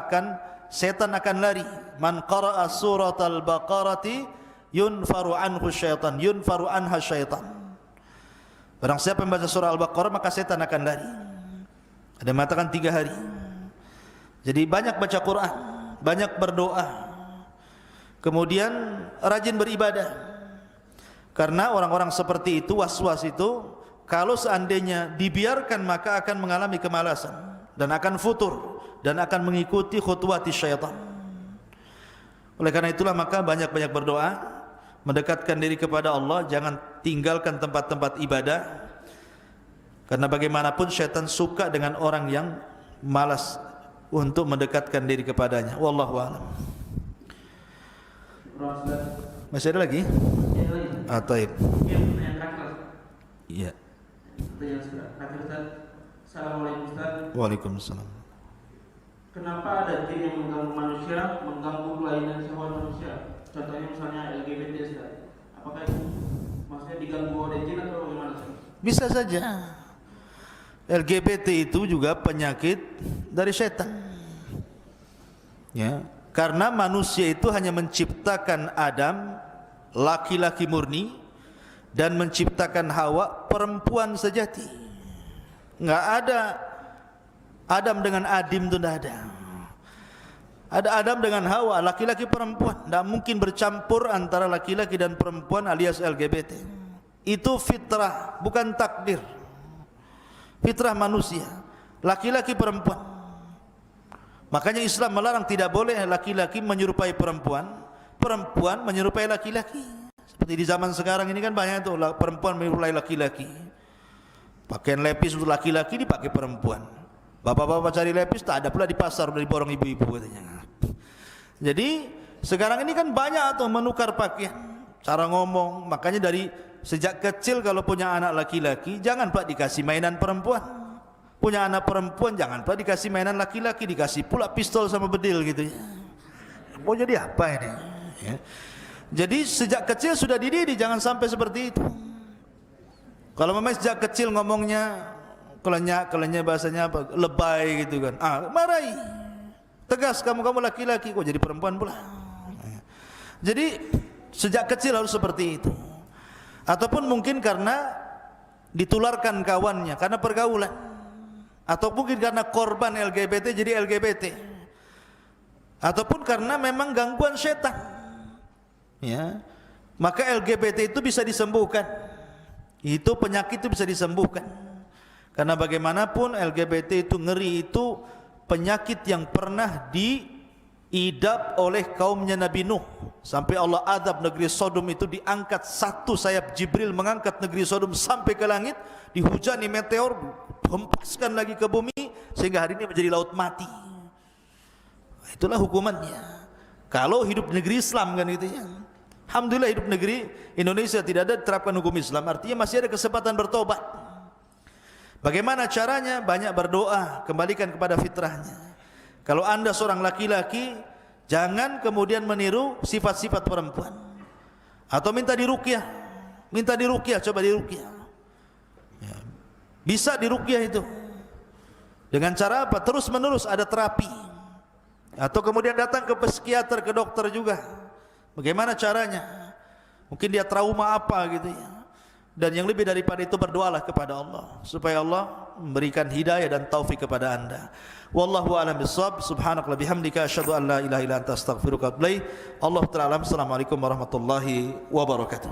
setan akan lari. Man qara'a surat Al-Baqarati yunfaru anhu syaitan, yunfaru anha syaitan. Barang siapa yang baca surah Al-Baqarah maka setan akan lari. Ada yang mengatakan 3 hari. Jadi banyak baca Quran, banyak berdoa, kemudian rajin beribadah. Karena orang-orang seperti itu, was-was itu, kalau seandainya dibiarkan maka akan mengalami kemalasan dan akan futur dan akan mengikuti khutuwati syaitan. Oleh karena itulah maka banyak-banyak berdoa, mendekatkan diri kepada Allah, jangan tinggalkan tempat-tempat ibadah. Karena bagaimanapun syaitan suka dengan orang yang malas untuk mendekatkan diri kepadanya. Wallahu a'lam. Ustaz. Masih ada lagi? Ada lagi. Taib. Mungkin yang terakhir. Iya. Pertanyaan terakhir Ustaz. Assalamualaikum Ustaz. Waalaikumsalam. Kenapa ada jin yang mengganggu manusia, mengganggu kelainan syahwat manusia? Contohnya misalnya LGBT Ustaz. Apakah itu maksudnya diganggu oleh jin atau bagaimana Ustaz? Bisa saja. LGBT itu juga penyakit dari setan. Ya, karena manusia itu hanya menciptakan Adam laki-laki murni dan menciptakan Hawa perempuan sejati. Enggak ada Adam dengan Adim itu tidak ada. Ada Adam dengan Hawa, laki-laki perempuan. Tidak mungkin bercampur antara laki-laki dan perempuan alias LGBT. Itu fitrah, bukan takdir. Fitrah manusia, laki-laki perempuan. Makanya Islam melarang tidak boleh laki-laki menyerupai perempuan, perempuan menyerupai laki-laki. Seperti di zaman sekarang ini kan banyak tuh perempuan menyerupai laki-laki. Pakaian lepis untuk laki-laki dipakai perempuan. Bapak-bapak cari lepis tak ada pula di pasar, udah diborong ibu-ibu katanya. Jadi sekarang ini kan banyak tuh menukar pakaian, cara ngomong. Makanya dari sejak kecil kalau punya anak laki-laki jangan pak dikasih mainan perempuan. Punya anak perempuan jangan pak dikasih mainan laki-laki, dikasih pula pistol sama bedil gitu ya. Mau jadi apa ini? Ya. Jadi sejak kecil sudah dididik jangan sampai seperti itu. Kalau memang sejak kecil ngomongnya kelenyak bahasanya apa? Lebay gitu kan. Marahi. Tegas kamu laki-laki kok jadi perempuan pula. Jadi sejak kecil harus seperti itu. Ataupun mungkin karena ditularkan kawannya, karena pergaulan. Atau mungkin karena korban LGBT jadi LGBT. Ataupun karena memang gangguan setan. Ya. Maka LGBT itu bisa disembuhkan. Itu penyakit itu bisa disembuhkan. Karena bagaimanapun LGBT itu ngeri, itu penyakit yang pernah diidap oleh kaumnya Nabi Nuh. Sampai Allah adab negeri Sodom itu diangkat satu sayap Jibril mengangkat negeri Sodom sampai ke langit, dihujani meteor, hempaskan lagi ke bumi sehingga hari ini menjadi laut mati. Itulah hukumannya. Kalau hidup negeri Islam kan gitu ya. Alhamdulillah hidup negeri Indonesia tidak ada diterapkan hukum Islam, artinya masih ada kesempatan bertobat. Bagaimana caranya? Banyak berdoa, kembalikan kepada fitrahnya. Kalau anda seorang laki-laki, jangan kemudian meniru sifat-sifat perempuan. Atau minta diruqyah. Minta diruqyah, coba diruqyah. Ya. Bisa diruqyah itu. Dengan cara apa? Terus menerus ada terapi. Atau kemudian datang ke psikiater, ke dokter juga. Bagaimana caranya? Mungkin dia trauma apa gitu ya. Dan yang lebih daripada itu berdoalah kepada Allah supaya Allah memberikan hidayah dan taufik kepada anda. Wallahu a'lam bishawab. Subhanaka bihamdika asyhadu an la ilaha illa anta astaghfiruka wa atubu ilaik. Allahu ta'ala. Assalamualaikum warahmatullahi wabarakatuh.